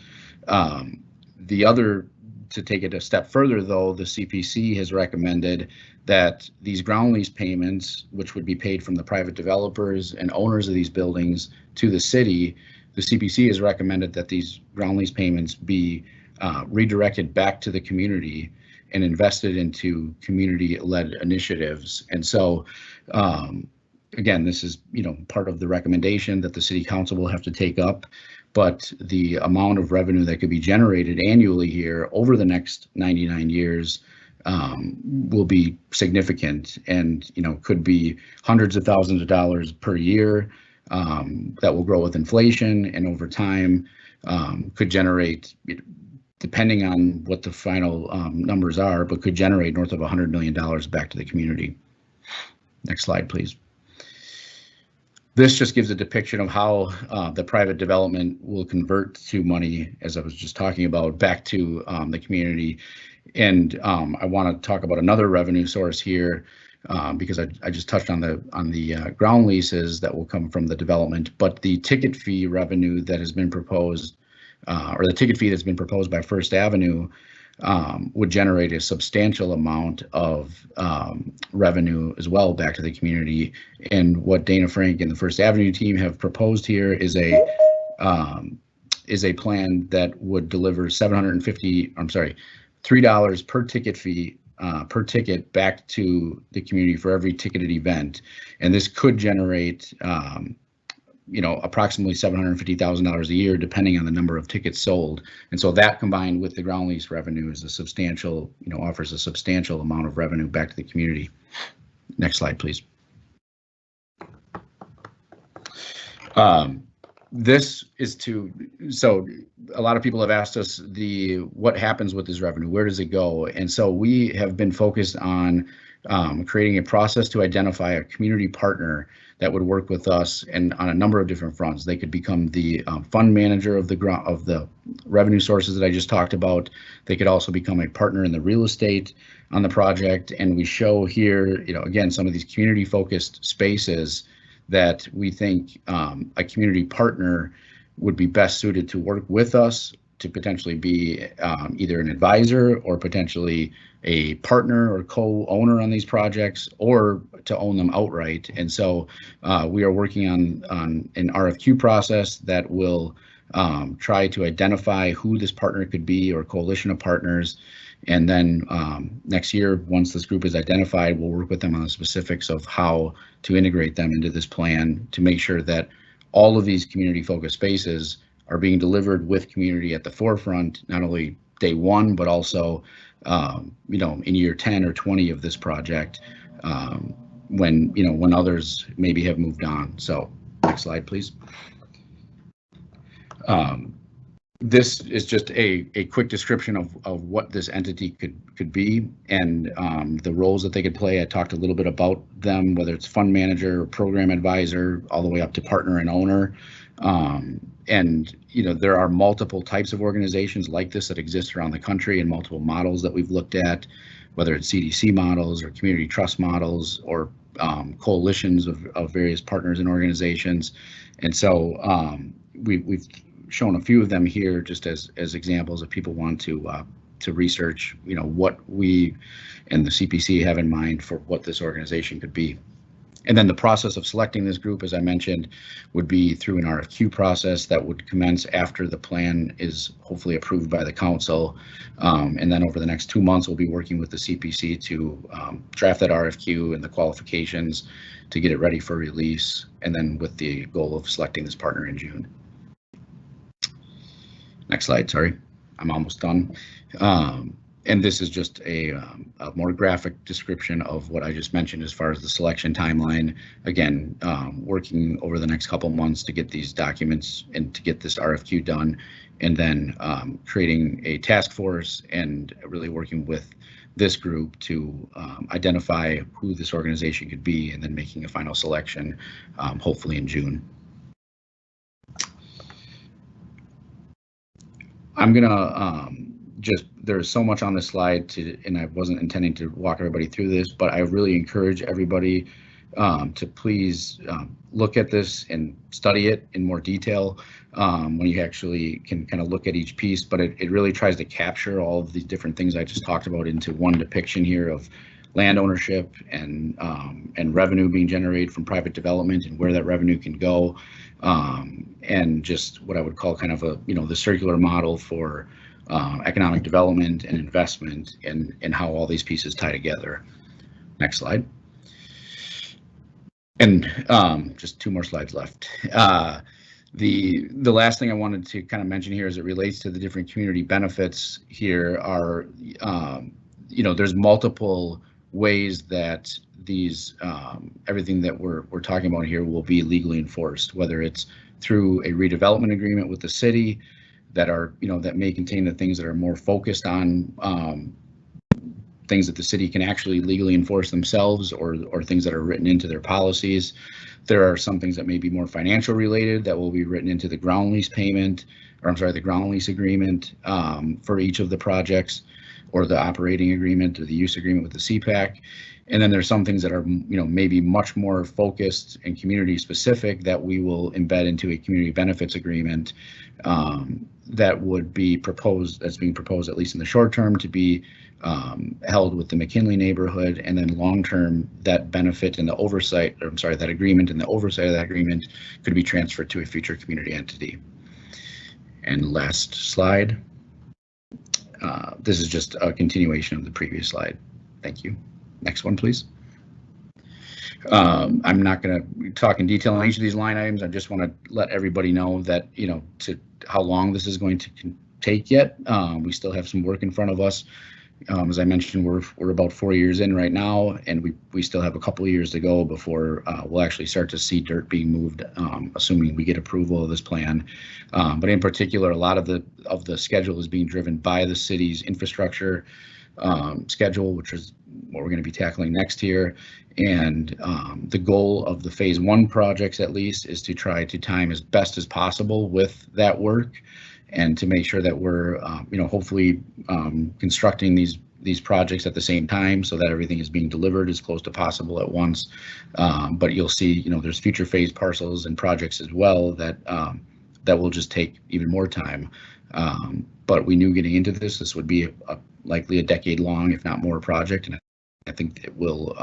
To take it a step further, though, the CPC has recommended that these ground lease payments, which would be paid from the private developers and owners of these buildings to the city, the CPC has recommended that these ground lease payments be redirected back to the community and invested into community-led initiatives. And so, again, this is part of the recommendation that the city council will have to take up. But the amount of revenue that could be generated annually here over the next 99 years will be significant, and could be hundreds of thousands of dollars per year that will grow with inflation, and over time could generate, depending on what the final numbers are, but could generate north of $100 million back to the community. Next slide, please. This just gives a depiction of how the private development will convert to money, as I was just talking about, back to the community. And I want to talk about another revenue source here, because I just touched on the ground leases that will come from the development, but the ticket fee revenue that has been proposed, or the ticket fee that's been proposed by First Avenue, would generate a substantial amount of revenue as well back to the community. And what Dana Frank and the First Avenue team have proposed here is a plan that would deliver $3 per ticket fee per ticket back to the community for every ticketed event. And this could generate approximately $750,000 a year, depending on the number of tickets sold. And so that, combined with the ground lease revenue, is a substantial, offers a substantial amount of revenue back to the community. Next slide, please. This is so a lot of people have asked us what happens with this revenue, where does it go? And so we have been focused on creating a process to identify a community partner that would work with us and on a number of different fronts. They could become the fund manager of the revenue sources that I just talked about. They could also become a partner in the real estate on the project. And we show here, again, some of these community focused spaces that we think a community partner would be best suited to work with us to potentially be either an advisor or potentially a partner or co-owner on these projects, or to own them outright. And so we are working on an RFQ process that will try to identify who this partner could be or coalition of partners. And then next year, once this group is identified, we'll work with them on the specifics of how to integrate them into this plan to make sure that all of these community focused spaces are being delivered with community at the forefront, not only day one, but also in year 10 or 20 of this project, when others maybe have moved on. So next slide, please. This is just a quick description of what this entity could be and the roles that they could play. I talked a little bit about them, whether it's fund manager or program advisor, all the way up to partner and owner. And there are multiple types of organizations like this that exist around the country, and multiple models that we've looked at, whether it's CDC models or community trust models or coalitions of various partners and organizations. And so we've shown a few of them here just as examples if people want to research, what we and the CPC have in mind for what this organization could be. And then the process of selecting this group, as I mentioned, would be through an RFQ process that would commence after the plan is hopefully approved by the council. And then over the next 2 months, we'll be working with the CPC to draft that RFQ and the qualifications to get it ready for release, and then with the goal of selecting this partner in June. Next slide, sorry, I'm almost done. And this is just a more graphic description of what I just mentioned as far as the selection timeline. Again, working over the next couple months to get these documents and to get this RFQ done, and then creating a task force and really working with this group to identify who this organization could be, and then making a final selection, hopefully in June. I'm gonna there's so much on this slide and I wasn't intending to walk everybody through this, but I really encourage everybody to please look at this and study it in more detail when you actually can kind of look at each piece. But it really tries to capture all of these different things I just talked about into one depiction here of land ownership and revenue being generated from private development and where that revenue can go, and just what I would call kind of the circular model for economic development and investment, and how all these pieces tie together. Next slide. And just 2 more slides left. The last thing I wanted to kind of mention here as it relates to the different community benefits here are, there's multiple ways that these everything that we're talking about here will be legally enforced, whether it's through a redevelopment agreement with the city that are, that may contain the things that are more focused on things that the city can actually legally enforce themselves, or things that are written into their policies. There are some things that may be more financial related that will be written into the ground lease payment, or I'm sorry, the ground lease agreement for each of the projects, or the operating agreement or the use agreement with the CPAC. And then there's some things that are, maybe much more focused and community specific that we will embed into a community benefits agreement that would be proposed, that's being proposed at least in the short term, to be held with the McKinley neighborhood, and then long term that benefit and the oversight, or I'm sorry, that agreement and the oversight of that agreement could be transferred to a future community entity. And last slide. This is just a continuation of the previous slide. Thank you. Next one, please. I'm not going to talk in detail on each of these line items. I just want to let everybody know that, to how long this is going to take yet. We still have some work in front of us. As I mentioned, we're about 4 years in right now, and we still have a couple of years to go before we'll actually start to see dirt being moved, assuming we get approval of this plan. But in particular, a lot of the schedule is being driven by the city's infrastructure schedule, which is what we're going to be tackling next year. And the goal of the phase 1 projects, at least, is to try to time as best as possible with that work, and to make sure that we're, hopefully constructing these projects at the same time, so that everything is being delivered as close to possible at once. But you'll see, there's future phase parcels and projects as well that will just take even more time. But we knew getting into this would be likely a decade long, if not more, project, and I think it will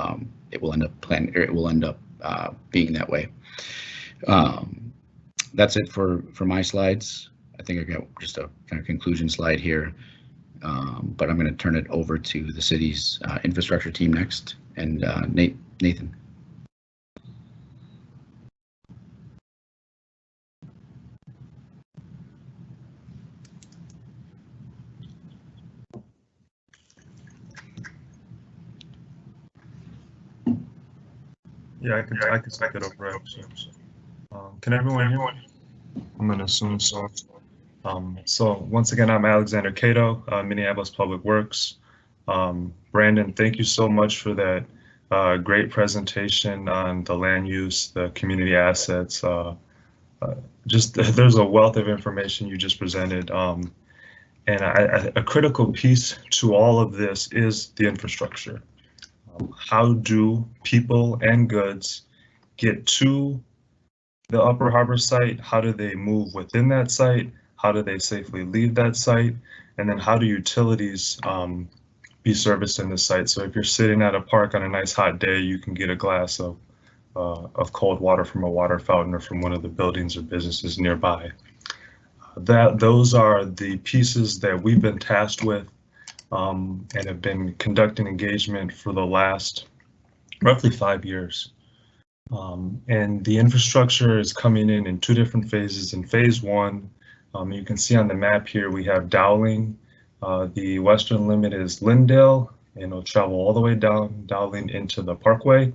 end up being that way. That's it for my slides. I think I got just a kind of conclusion slide here, but I'm going to turn it over to the city's infrastructure team next, and Nathan. Yeah, I can take it over. Can everyone hear me? I'm going to assume so. So once again, I'm Alexander Cato, Minneapolis Public Works. Brandon, thank you so much for that great presentation on the land use, the community assets. There's a wealth of information you just presented. And a critical piece to all of this is the infrastructure. How do people and goods get to the Upper Harbor site? How do they move within that site? How do they safely leave that site? And then how do utilities be serviced in the site? So if you're sitting at a park on a nice hot day, you can get a glass of cold water from a water fountain or from one of the buildings or businesses nearby. Those are the pieces that we've been tasked with and have been conducting engagement for the last roughly 5 years. And the infrastructure is coming in 2 different phases. In phase 1, you can see on the map here, we have Dowling. The western limit is Lindale, and it'll travel all the way down Dowling into the Parkway,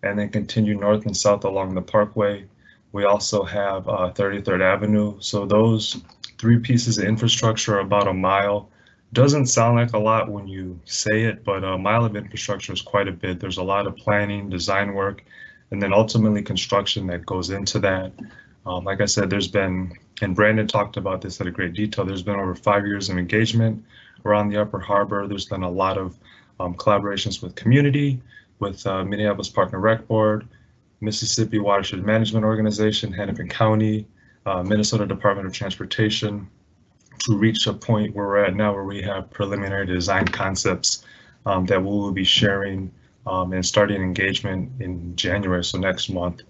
and then continue north and south along the Parkway. We also have 33rd Avenue. So those 3 pieces of infrastructure are about a mile. Doesn't sound like a lot when you say it, but a mile of infrastructure is quite a bit. There's a lot of planning, design work, and then ultimately construction that goes into that. Like I said, there's been, and Brandon talked about this at a great detail, there's been over 5 years of engagement around the Upper Harbor. There's been a lot of collaborations with community, with Minneapolis Park and Rec Board, Mississippi Watershed Management Organization, Hennepin County, Minnesota Department of Transportation, to reach a point where we're at now where we have preliminary design concepts that we will be sharing and starting engagement in January, so next month.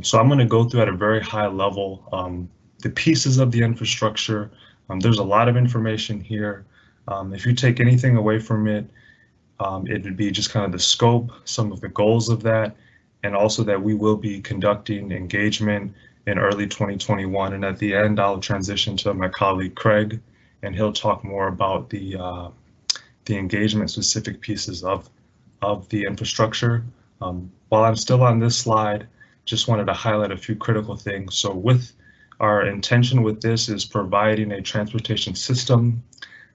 So I'm going to go through at a very high level the pieces of the infrastructure. There's a lot of information here. If you take anything away from it, it would be just kind of the scope, some of the goals of that, and also that we will be conducting engagement in early 2021. And at the end, I'll transition to my colleague Craig, and he'll talk more about the engagement specific pieces of the infrastructure. While I'm still on this slide, just wanted to highlight a few critical things. So with our intention with this is providing a transportation system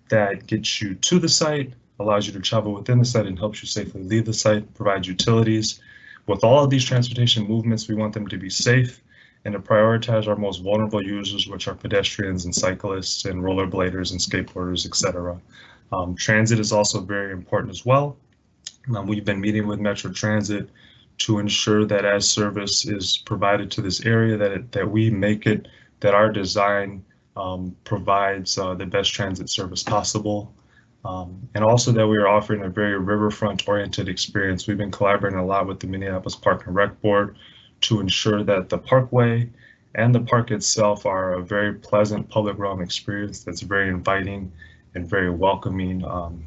that gets you to the site, allows you to travel within the site, and helps you safely leave the site, provides utilities. With all of these transportation movements, we want them to be safe and to prioritize our most vulnerable users, which are pedestrians and cyclists and rollerbladers and skateboarders, etc. Transit is also very important as well. We've been meeting with Metro Transit to ensure that as service is provided to this area, that we make it, that our design provides the best transit service possible. And also that we are offering a very riverfront oriented experience. We've been collaborating a lot with the Minneapolis Park and Rec Board to ensure that the Parkway and the park itself are a very pleasant public realm experience that's very inviting and very welcoming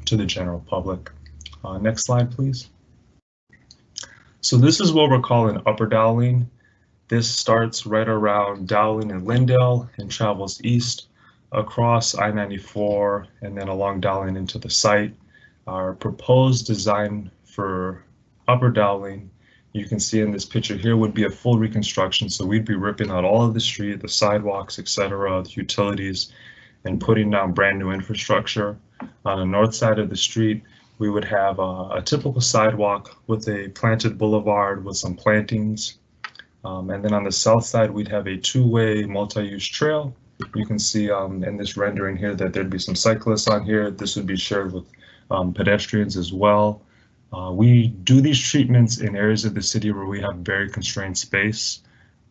to the general public. Next slide, please. So this is what we're calling Upper Dowling. This starts right around Dowling and Lindale and travels east across I-94 and then along Dowling into the site. Our proposed design for Upper Dowling, you can see in this picture here, would be a full reconstruction. So we'd be ripping out all of the street, the sidewalks, etc., the utilities, and putting down brand new infrastructure. On the north side of the street, we would have a typical sidewalk with a planted boulevard with some plantings. And then on the south side, we'd have a two-way multi-use trail. You can see in this rendering here that there'd be some cyclists on here. This would be shared with pedestrians as well. We do these treatments in areas of the city where we have very constrained space,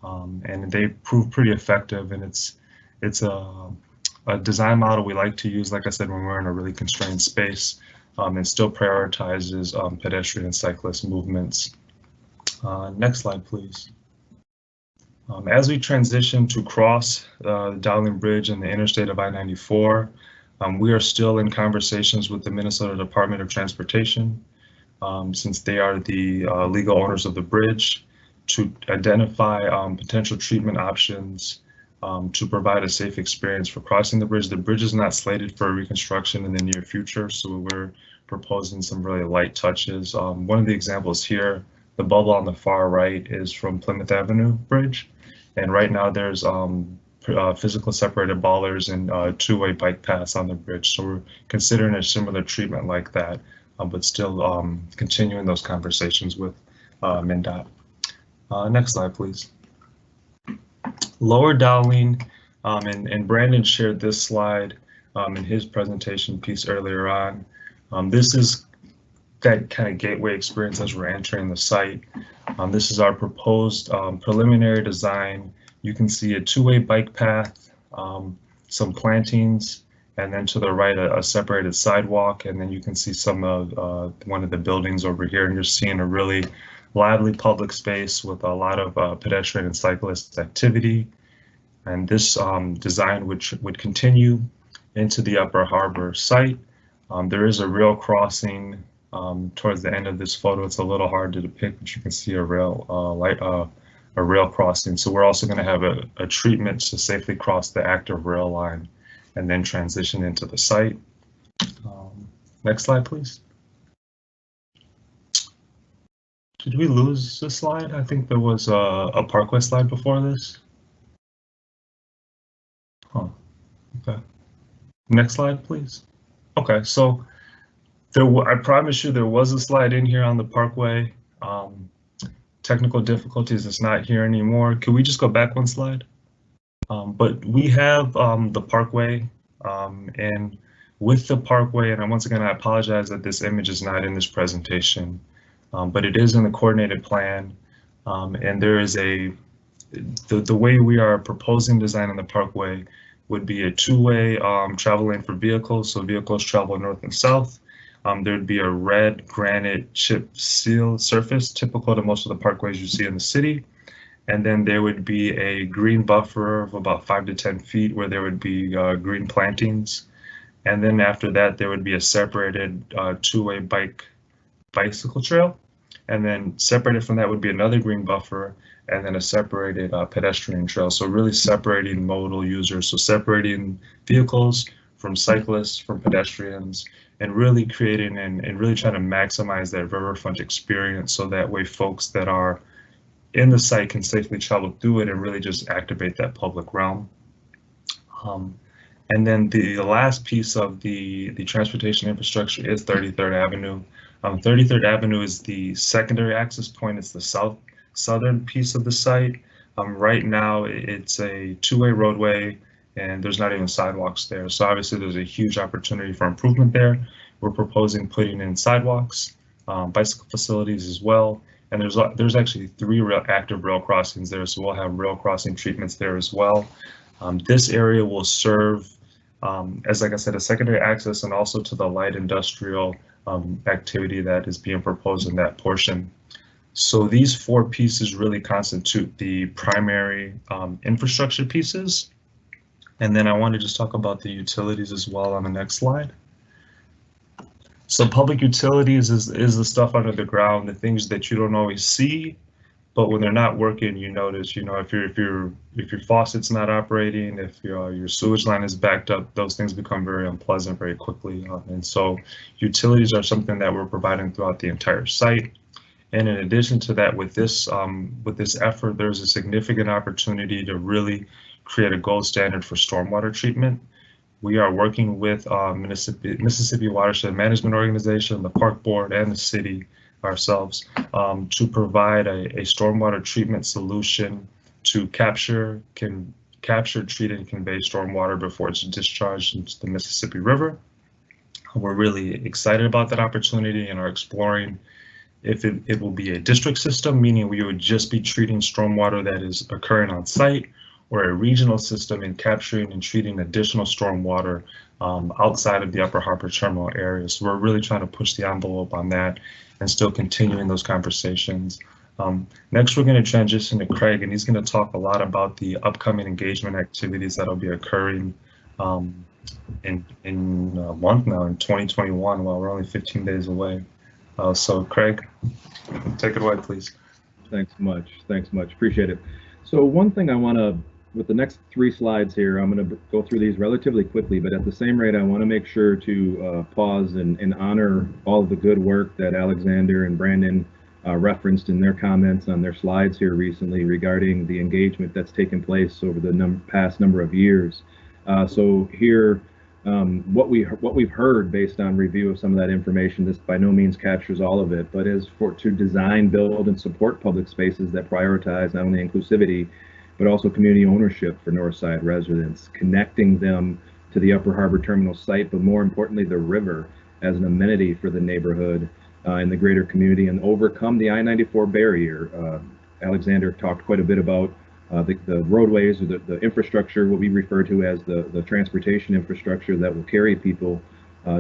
and they prove pretty effective. And it's a design model we like to use, like I said, when we're in a really constrained space, and still prioritizes pedestrian and cyclist movements. Next slide, please. As we transition to cross the Dowling Bridge and the interstate of I-94, we are still in conversations with the Minnesota Department of Transportation, since they are the legal owners of the bridge, to identify potential treatment options to provide a safe experience for crossing the bridge. The bridge is not slated for reconstruction in the near future, so we're proposing some really light touches. One of the examples here, the bubble on the far right, is from Plymouth Avenue Bridge. And right now there's physical separated ballers and two-way bike paths on the bridge. So we're considering a similar treatment like that, but still continuing those conversations with MnDOT. Next slide, please. Lower Dowling, and Brandon shared this slide in his presentation piece earlier on. This is that kind of gateway experience as we're entering the site. This is our proposed preliminary design. You can see a two-way bike path, some plantings, and then to the right a separated sidewalk. And then you can see some of one of the buildings over here, and you're seeing a really lively public space with a lot of pedestrian and cyclist activity. And this design would continue into the Upper Harbor site. There is a rail crossing towards the end of this photo. It's a little hard to depict, but you can see a rail crossing. So we're also going to have a treatment to safely cross the active rail line and then transition into the site. Next slide, please. Did we lose the slide? I think there was a Parkway slide before this. Huh. Okay. Next slide, please. Okay, so I promise you there was a slide in here on the Parkway. Technical difficulties, it's not here anymore. Could we just go back one slide? But we have the Parkway, and with the Parkway, and once again, I apologize that this image is not in this presentation, but it is in the coordinated plan, and there is the way we are proposing design on the Parkway would be a two-way travel lane for vehicles, so vehicles travel north and south. There'd be a red granite chip seal surface, typical to most of the parkways you see in the city. And then there would be a green buffer of about 5 to 10 feet where there would be green plantings. And then after that, there would be a separated two-way bicycle trail. And then separated from that would be another green buffer and then a separated pedestrian trail. So really separating modal users, so separating vehicles from cyclists, from pedestrians, and really creating and really trying to maximize that riverfront experience so that way folks that are in the site can safely travel through it and really just activate that public realm. And then the last piece of the transportation infrastructure is 33rd Avenue. 33rd Avenue is the secondary access point. It's the southern piece of the site. Right now it's a two-way roadway and there's not even sidewalks there. So obviously there's a huge opportunity for improvement there. We're proposing putting in sidewalks, bicycle facilities as well. And there's actually 3 active rail crossings there. So we'll have rail crossing treatments there as well. This area will serve as, like I said, a secondary access and also to the light industrial activity that is being proposed in that portion. So these 4 pieces really constitute the primary infrastructure pieces. And then I want to just talk about the utilities as well on the next slide. So public utilities is the stuff under the ground, the things that you don't always see, But when they're not working, you notice, if your faucet's not operating, if your sewage line is backed up, those things become very unpleasant very quickly. And so utilities are something that we're providing throughout the entire site. And in addition to that, with this effort, there's a significant opportunity to really create a gold standard for stormwater treatment. We are working with Mississippi Watershed Management Organization, the Park Board, and the city ourselves to provide a stormwater treatment solution to capture, treat, and convey stormwater before it's discharged into the Mississippi River. We're really excited about that opportunity and are exploring if it will be a district system, meaning we would just be treating stormwater that is occurring on site, or a regional system in capturing and treating additional stormwater outside of the Upper Harbor Terminal area. So we're really trying to push the envelope on that and still continuing those conversations. Next, we're going to transition to Craig, and he's going to talk a lot about the upcoming engagement activities that'll be occurring in a month now, in 2021, while we're only 15 days away. So Craig, take it away, please. Thanks much. Appreciate it. So one thing I want to, with the next 3 slides here, I'm going to go through these relatively quickly, but at the same rate, I want to make sure to pause and honor all of the good work that Alexander and Brandon referenced in their comments on their slides here recently regarding the engagement that's taken place over the past number of years. So here, what we've heard based on review of some of that information, this by no means captures all of it, but is to design, build, and support public spaces that prioritize not only inclusivity, but also community ownership for Northside residents, connecting them to the Upper Harbor Terminal site, but more importantly, the river as an amenity for the neighborhood and the greater community, and overcome the I-94 barrier. Alexander talked quite a bit about the roadways, or the infrastructure, what we refer to as the transportation infrastructure that will carry people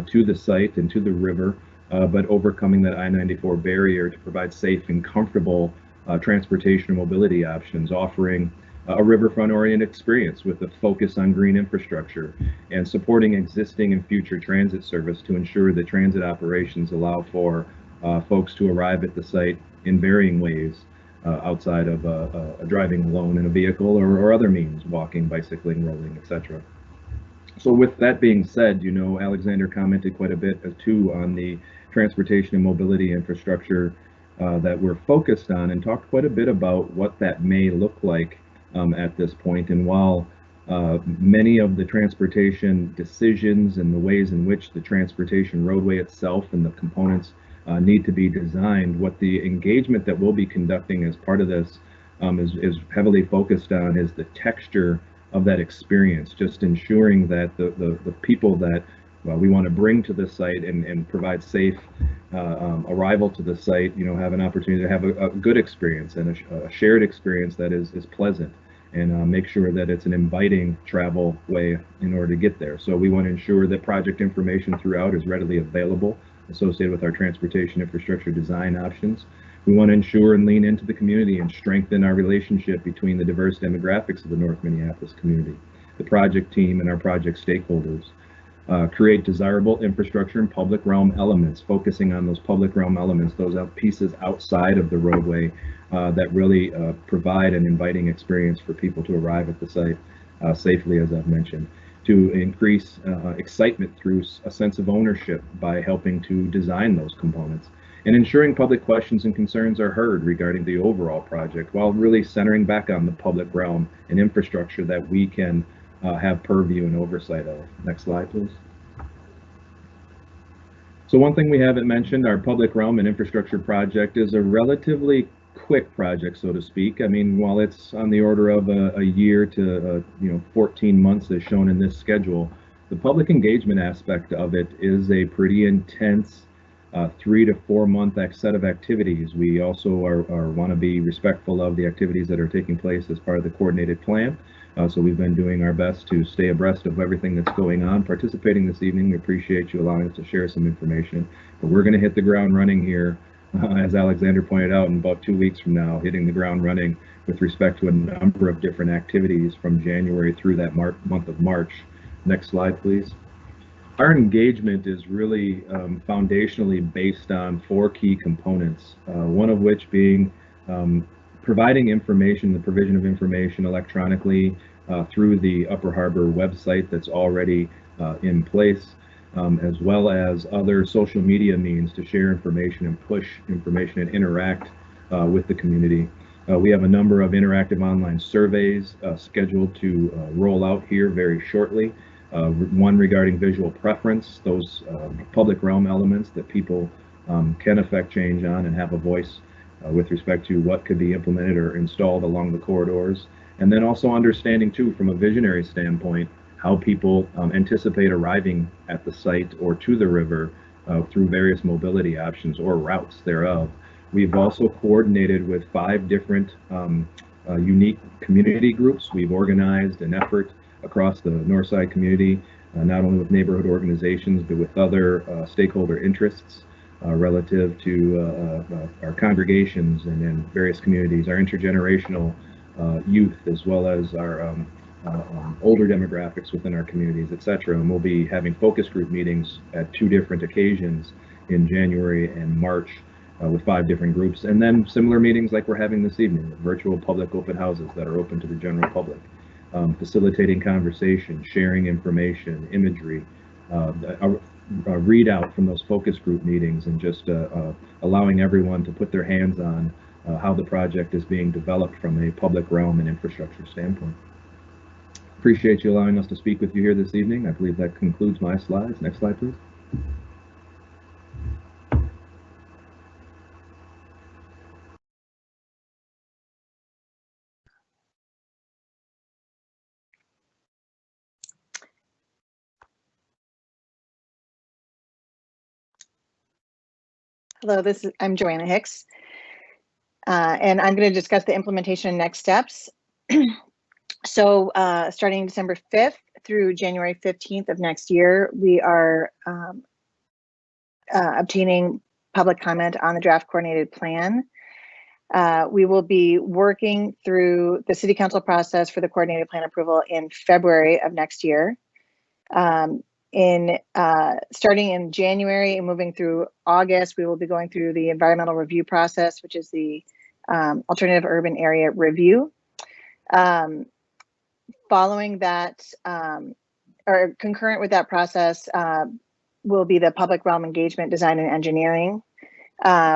to the site and to the river, but overcoming that I-94 barrier to provide safe and comfortable transportation and mobility options, offering a riverfront-oriented experience with a focus on green infrastructure, and supporting existing and future transit service to ensure that transit operations allow for folks to arrive at the site in varying ways, outside of driving alone in a vehicle or other means, walking, bicycling, rolling, etc. So with that being said, Alexander commented quite a bit too on the transportation and mobility infrastructure that we're focused on, and talked quite a bit about what that may look like at this point. And while many of the transportation decisions and the ways in which the transportation roadway itself and the components need to be designed, what the engagement that we'll be conducting as part of this is heavily focused on is the texture of that experience, just ensuring that the people that we want to bring to the site and provide safe arrival to the site, have an opportunity to have a good experience and a shared experience that is pleasant, and make sure that it's an inviting travel way in order to get there. So we want to ensure that project information throughout is readily available, associated with our transportation infrastructure design options. We want to ensure and lean into the community and strengthen our relationship between the diverse demographics of the North Minneapolis community, the project team, and our project stakeholders. Create desirable infrastructure and public realm elements, focusing on those public realm elements, those pieces outside of the roadway that really provide an inviting experience for people to arrive at the site safely, as I've mentioned. To increase excitement through a sense of ownership by helping to design those components, and ensuring public questions and concerns are heard regarding the overall project, while really centering back on the public realm and infrastructure that we can have purview and oversight of. Next slide, please. So one thing we haven't mentioned, our public realm and infrastructure project is a relatively quick project, so to speak. I mean, while it's on the order of a year to 14 months as shown in this schedule, the public engagement aspect of it is a pretty intense 3 to 4 month set of activities. We also want to be respectful of the activities that are taking place as part of the coordinated plan. So we've been doing our best to stay abreast of everything that's going on. Participating this evening, we appreciate you allowing us to share some information. But we're going to hit the ground running here, as Alexander pointed out, in about 2 weeks from now, hitting the ground running with respect to a number of different activities from January through that month of March. Next slide, please. Our engagement is really foundationally based on 4 key components, one of which being providing information, the provision of information electronically through the Upper Harbor website that's already in place, as well as other social media means to share information and push information and interact with the community. We have a number of interactive online surveys scheduled to roll out here very shortly. One regarding visual preference, those public realm elements that people can affect change on and have a voice with respect to what could be implemented or installed along the corridors. And then also understanding too, from a visionary standpoint, how people anticipate arriving at the site or to the river through various mobility options or routes thereof. We've also coordinated with 5 different unique community groups. We've organized an effort across the Northside community, not only with neighborhood organizations, but with other stakeholder interests relative to our congregations and in various communities, our intergenerational youth, as well as our older demographics within our communities, etc. And we'll be having focus group meetings at 2 different occasions in January and March with 5 different groups, and then similar meetings like we're having this evening, virtual public open houses that are open to the general public, facilitating conversation, sharing information, imagery, a readout from those focus group meetings, and just allowing everyone to put their hands on how the project is being developed from a public realm and infrastructure standpoint. Appreciate you allowing us to speak with you here this evening. I believe that concludes my slides. Next slide, please. Hello, I'm Joanna Hicks, and I'm going to discuss the implementation and next steps. So starting December 5th through January 15th of next year, we are obtaining public comment on the draft coordinated plan. We will be working through the City Council process for the coordinated plan approval in February of next year. Starting in January and moving through August, we will be going through the environmental review process, which is the alternative urban area review. Following that, or concurrent with that process, will be the public realm engagement design and engineering.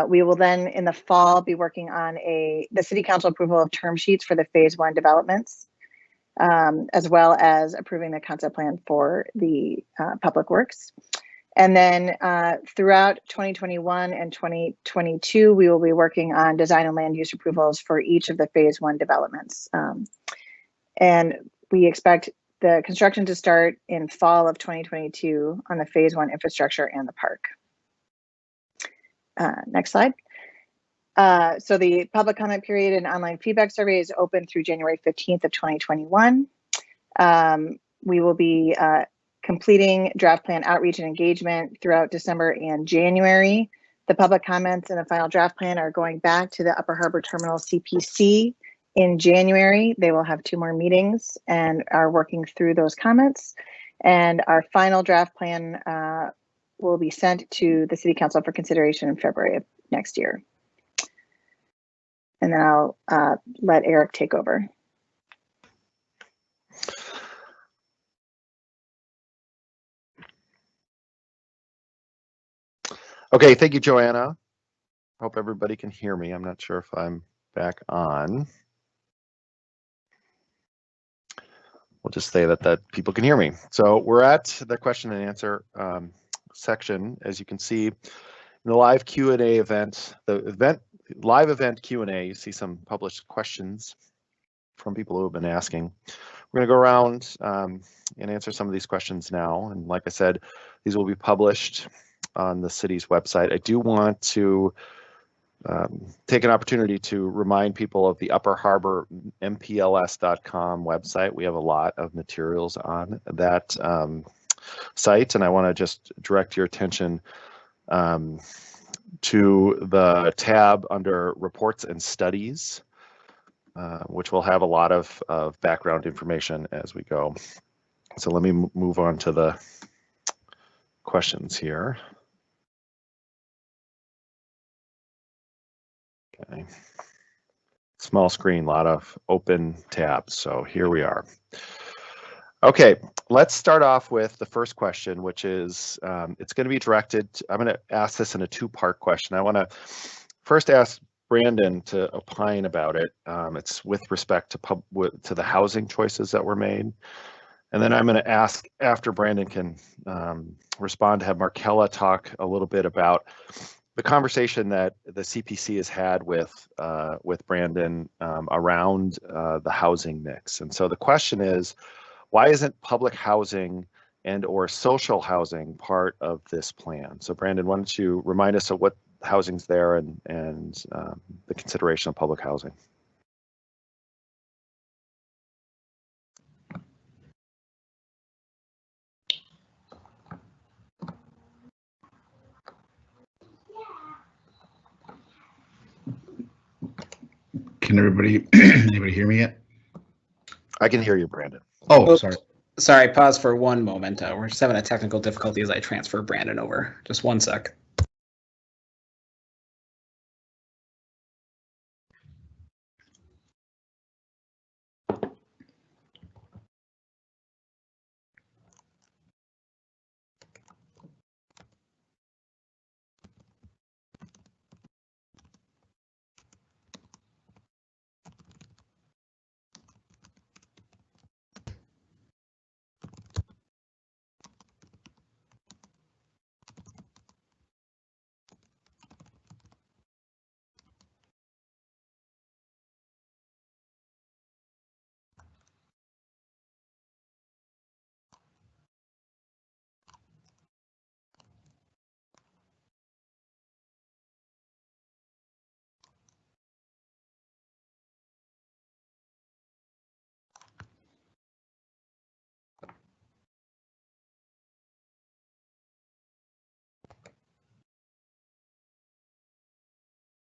We will then in the fall be working on the City Council approval of term sheets for the phase 1 developments, as well as approving the concept plan for the public works. And then throughout 2021 and 2022, we will be working on design and land use approvals for each of the phase 1 developments. And we expect the construction to start in fall of 2022 on the phase 1 infrastructure and the park. Next slide. So the public comment period and online feedback survey is open through January 15th of 2021. We will be completing draft plan outreach and engagement throughout December and January. The public comments and the final draft plan are going back to the Upper Harbor Terminal CPC in January. They will have 2 more meetings and are working through those comments. And our final draft plan will be sent to the City Council for consideration in February of next year. And then I'll let Eric take over. Okay, thank you, Joanna. Hope everybody can hear me. I'm not sure if I'm back on. We'll just say that people can hear me. So we're at the question and answer section. As you can see, in the live Q&A event, live event Q&A, you see some published questions from people who have been asking. We're going to go around and answer some of these questions now. And like I said, these will be published on the city's website. I do want to take an opportunity to remind people of the Upper Harbor mpls.com website. We have a lot of materials on that site, and I want to just direct your attention to the tab under reports and studies, which will have a lot of background information as we go. So let me move on to the questions here. Okay. Small screen, a lot of open tabs. So here we are. Okay, let's start off with the first question, which is, it's going to be directed, I'm going to ask this in a two-part question. I want to first ask Brandon to opine about it. It's with respect to the housing choices that were made. And then I'm going to ask, after Brandon can respond, to have Markella talk a little bit about the conversation that the CPC has had with Brandon around the housing mix. And so the question is, why isn't public housing and or social housing part of this plan? So Brandon, why don't you remind us of what housing's there and the consideration of public housing? Can anybody hear me yet? I can hear you, Brandon. Oh, Oops. sorry. Sorry, pause for one moment. We're just having a technical difficulty as I transfer Brandon over. Just one sec.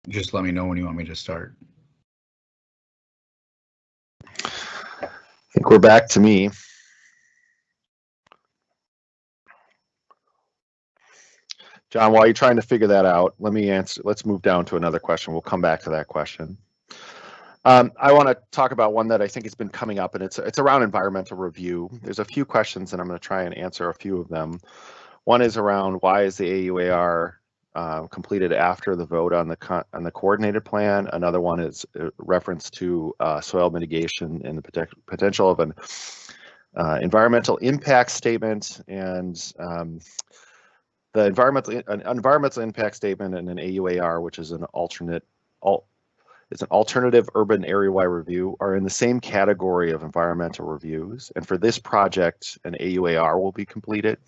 Just let me know when you want me to start. I think we're back to me. John, while you're trying to figure that out, let's move down to another question. We'll come back to that question. I want to talk about one that I think has been coming up, and it's around environmental review. There's a few questions, and I'm going to try and answer a few of them. One is around why is the AUAR completed after the vote on the coordinated plan. Another one is reference to soil mitigation and the potential of an environmental impact statement, and the environmental impact statement and an AUAR, which is an alternative urban area-wide review, are in the same category of environmental reviews. And for this project, an AUAR will be completed.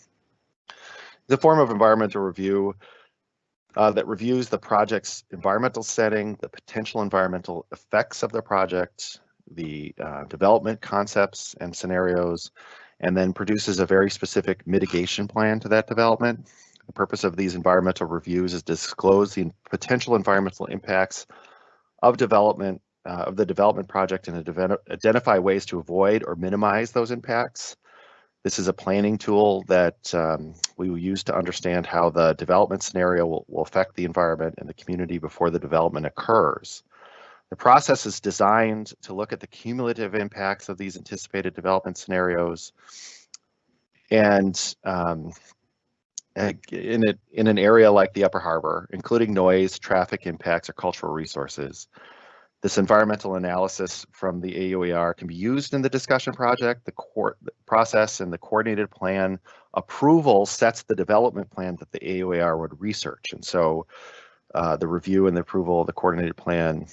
The form of environmental review that reviews the project's environmental setting, the potential environmental effects of the project, the development concepts and scenarios, and then produces a very specific mitigation plan to that development. The purpose of these environmental reviews is to disclose the potential environmental impacts of the development project and identify ways to avoid or minimize those impacts. This is a planning tool that we will use to understand how the development scenario will affect the environment and the community before the development occurs. The process is designed to look at the cumulative impacts of these anticipated development scenarios, and in an area like the Upper Harbor, including noise, traffic impacts, or cultural resources. This environmental analysis from the AUAR can be used in the discussion project. The process and the coordinated plan approval sets the development plan that the AUAR would research. And so the review and the approval of the coordinated plan,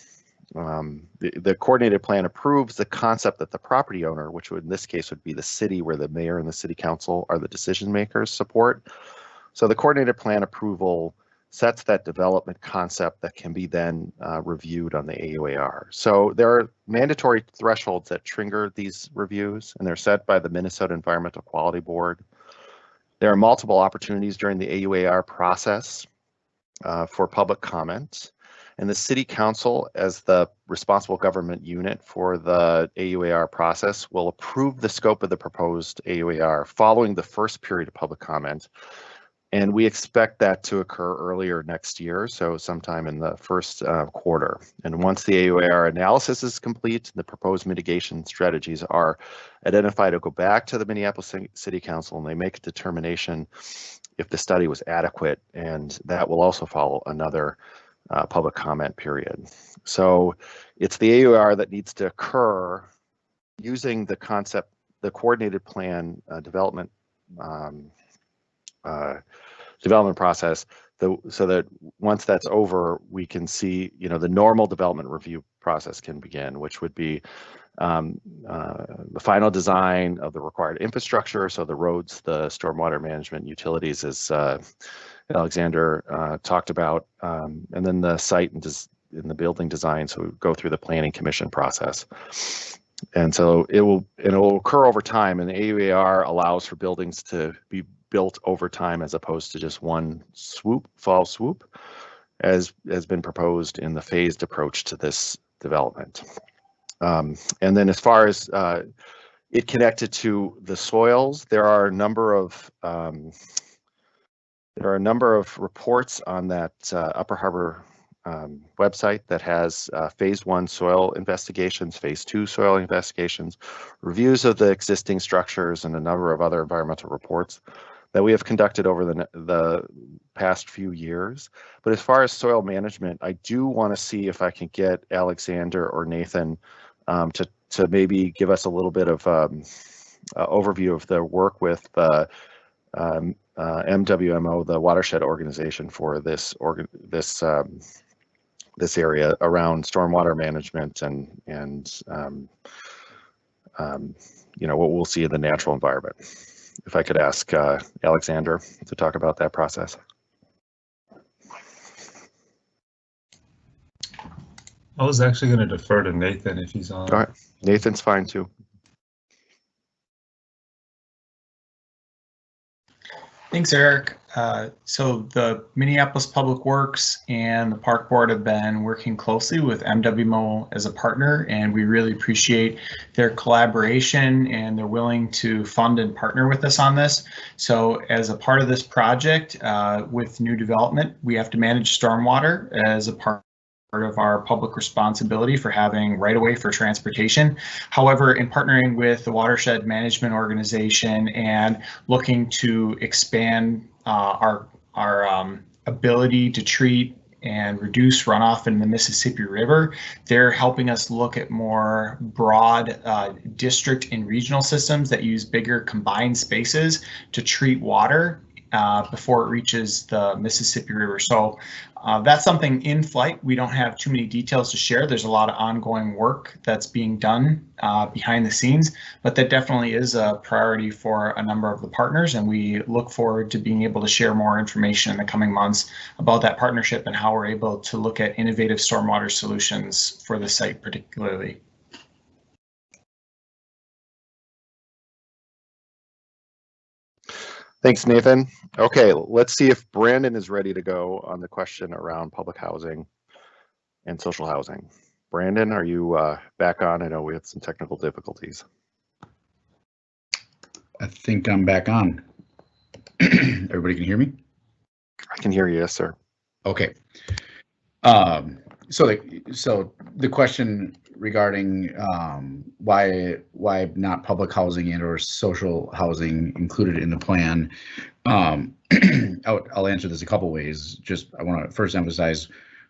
the coordinated plan approves the concept that the property owner, which would in this case would be the city, where the mayor and the city council are the decision makers, support. So the coordinated plan approval sets that development concept that can be then reviewed on the AUAR. So there are mandatory thresholds that trigger these reviews, and they're set by the Minnesota Environmental Quality Board. There are multiple opportunities during the AUAR process for public comment, and the City Council, as the responsible government unit for the AUAR process, will approve the scope of the proposed AUAR following the first period of public comment. And we expect that to occur earlier next year, so sometime in the first quarter. And once the AUAR analysis is complete, the proposed mitigation strategies are identified, it'll go back to the Minneapolis City Council and they make a determination if the study was adequate, and that will also follow another public comment period. So it's the AUAR that needs to occur using the concept, the coordinated plan development process, so that once that's over, we can see, the normal development review process can begin, which would be the final design of the required infrastructure, so the roads, the stormwater management, utilities, as Alexander talked about, and then the site and in the building design, so we go through the planning commission process. And so it will occur over time, and the AUAR allows for buildings to be built over time as opposed to just one fall swoop, as has been proposed in the phased approach to this development. And then as far as it connected to the soils, there are a number of reports on that Upper Harbor website that has phase 1 soil investigations, phase 2 soil investigations, reviews of the existing structures, and a number of other environmental reports that we have conducted over the past few years. But as far as soil management, I do want to see if I can get Alexander or Nathan to maybe give us a little bit of overview of their work with MWMO, the watershed organization for this area around stormwater management and what we'll see in the natural environment. If I could ask Alexander to talk about that process. I was actually going to defer to Nathan if he's on. All right, Nathan's fine too. Thanks, Eric. So the Minneapolis Public Works and the Park Board have been working closely with MWMO as a partner, and we really appreciate their collaboration, and they're willing to fund and partner with us on this. So as a part of this project, with new development, we have to manage stormwater as a part of our public responsibility for having right of way for transportation. However, in partnering with the Watershed Management Organization and looking to expand our ability to treat and reduce runoff in the Mississippi River, they're helping us look at more broad district and regional systems that use bigger combined spaces to treat water before it reaches the Mississippi River. So that's something in flight. We don't have too many details to share. There's a lot of ongoing work that's being done behind the scenes, but that definitely is a priority for a number of the partners, and we look forward to being able to share more information in the coming months about that partnership and how we're able to look at innovative stormwater solutions for the site particularly. Thanks, Nathan. Okay, let's see if Brandon is ready to go on the question around public housing and social housing. Brandon, are you back on? I know we had some technical difficulties. I think I'm back on. Everybody can hear me? I can hear you, yes, sir. Okay. So the question regarding why not public housing and or social housing included in the plan, I'll answer this a couple ways. I want to first emphasize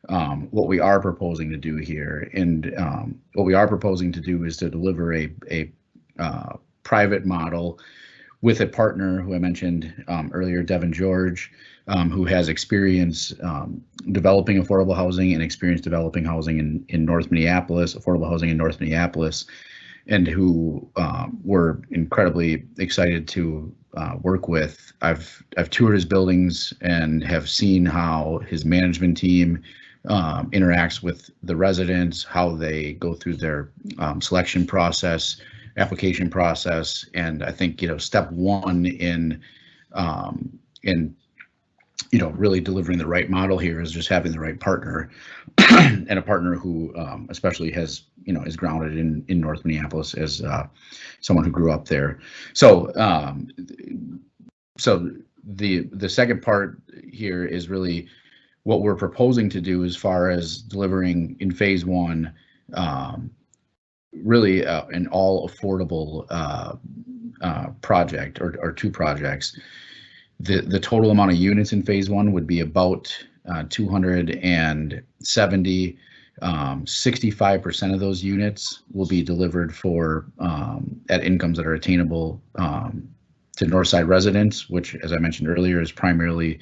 what we are proposing to do here, and what we are proposing to do is to deliver a private model with a partner who I mentioned earlier, Devin George, who has experience developing affordable housing and experience developing housing in North Minneapolis, affordable housing in North Minneapolis, and who we're incredibly excited to work with. I've toured his buildings and have seen how his management team interacts with the residents, how they go through their selection process, application process, and I think step one in really delivering the right model here is just having the right partner, and a partner who especially has is grounded in North Minneapolis as someone who grew up there. So the second part here is really what we're proposing to do as far as delivering in phase one, really an all affordable project or two projects. The total amount of units in phase one would be about 270. 65% of those units will be delivered for at incomes that are attainable to Northside residents, which, as I mentioned earlier, is primarily,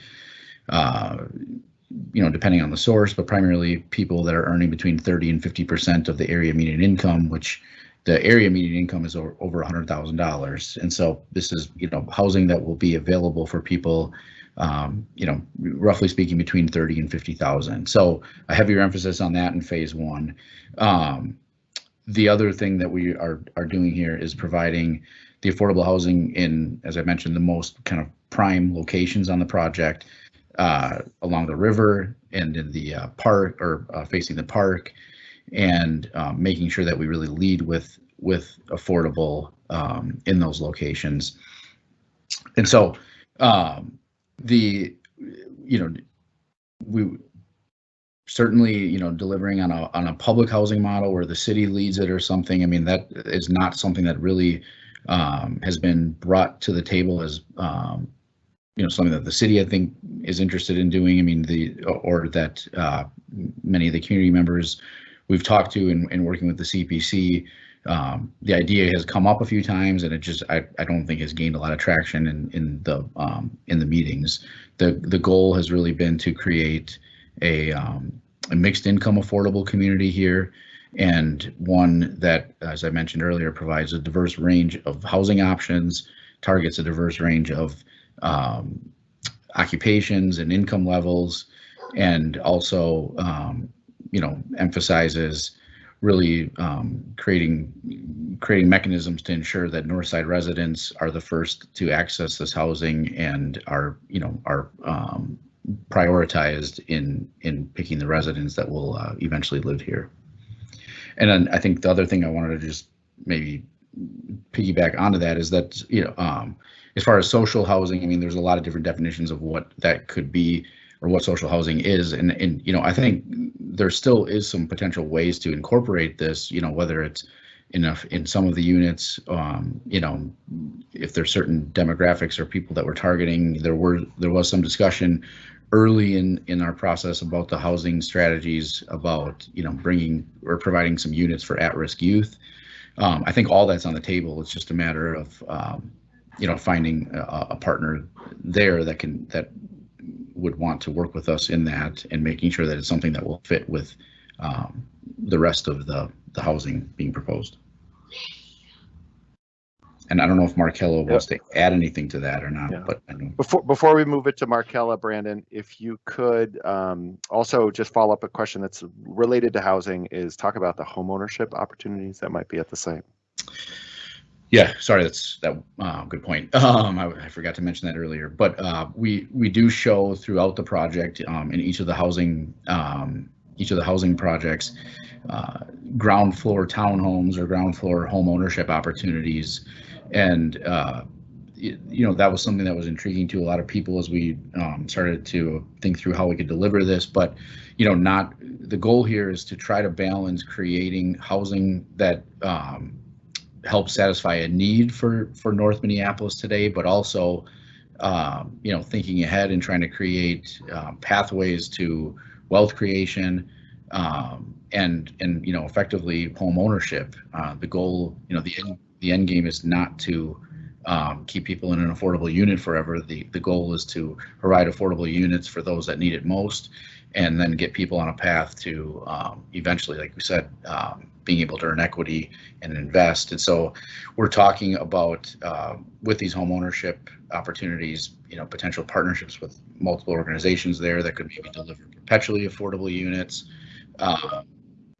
depending on the source, but primarily people that are earning between 30 and 50% of the area median income, which the area median income is over $100,000. And so this is, housing that will be available for people, roughly speaking, between 30 and 50,000. So a heavier emphasis on that in phase one. The other thing that we are doing here is providing the affordable housing in, as I mentioned, the most kind of prime locations on the project, along the river and in the park, or facing the park, and making sure that we really lead with affordable in those locations. And so we certainly, delivering on a public housing model where the city leads it or something. I mean, that is not something that really has been brought to the table as something that the city, I think, is interested in doing. I mean, or that many of the community members we've talked to and working with the CPC, the idea has come up a few times, and it just I don't think has gained a lot of traction in the meetings. The goal has really been to create a mixed income affordable community here, and one that, as I mentioned earlier, provides a diverse range of housing options, targets a diverse range of occupations and income levels, and also emphasizes really creating mechanisms to ensure that Northside residents are the first to access this housing and are prioritized in picking the residents that will eventually live here. And then I think the other thing I wanted to just maybe piggyback onto that is that, as far as social housing, I mean, there's a lot of different definitions of what that could be or what social housing is. And I think there still is some potential ways to incorporate this, whether it's in some of the units, if there's certain demographics or people that we're targeting. There was some discussion early in our process about the housing strategies, about, bringing or providing some units for at-risk youth. I think all that's on the table. It's just a matter of, finding a partner there that would want to work with us in that, and making sure that it's something that will fit with the rest of the housing being proposed. And I don't know if Markella wants to add anything to that or not, but I know. Before we move it to Markella, Brandon, if you could also just follow up a question that's related to housing, is talk about the homeownership opportunities that might be at the site. Yeah, sorry, that's good point. I forgot to mention that earlier, but we do show throughout the project, in each of the housing projects, ground floor townhomes or ground floor home ownership opportunities. And that was something that was intriguing to a lot of people as we started to think through how we could deliver this. But the goal here is to try to balance creating housing that help satisfy a need for North Minneapolis today, but also, thinking ahead and trying to create pathways to wealth creation, and effectively home ownership. The goal, the end game is not to keep people in an affordable unit forever. The goal is to provide affordable units for those that need it most, and then get people on a path to eventually, like we said, being able to earn equity and invest. And so we're talking about, with these home ownership opportunities, potential partnerships with multiple organizations there that could maybe deliver perpetually affordable units.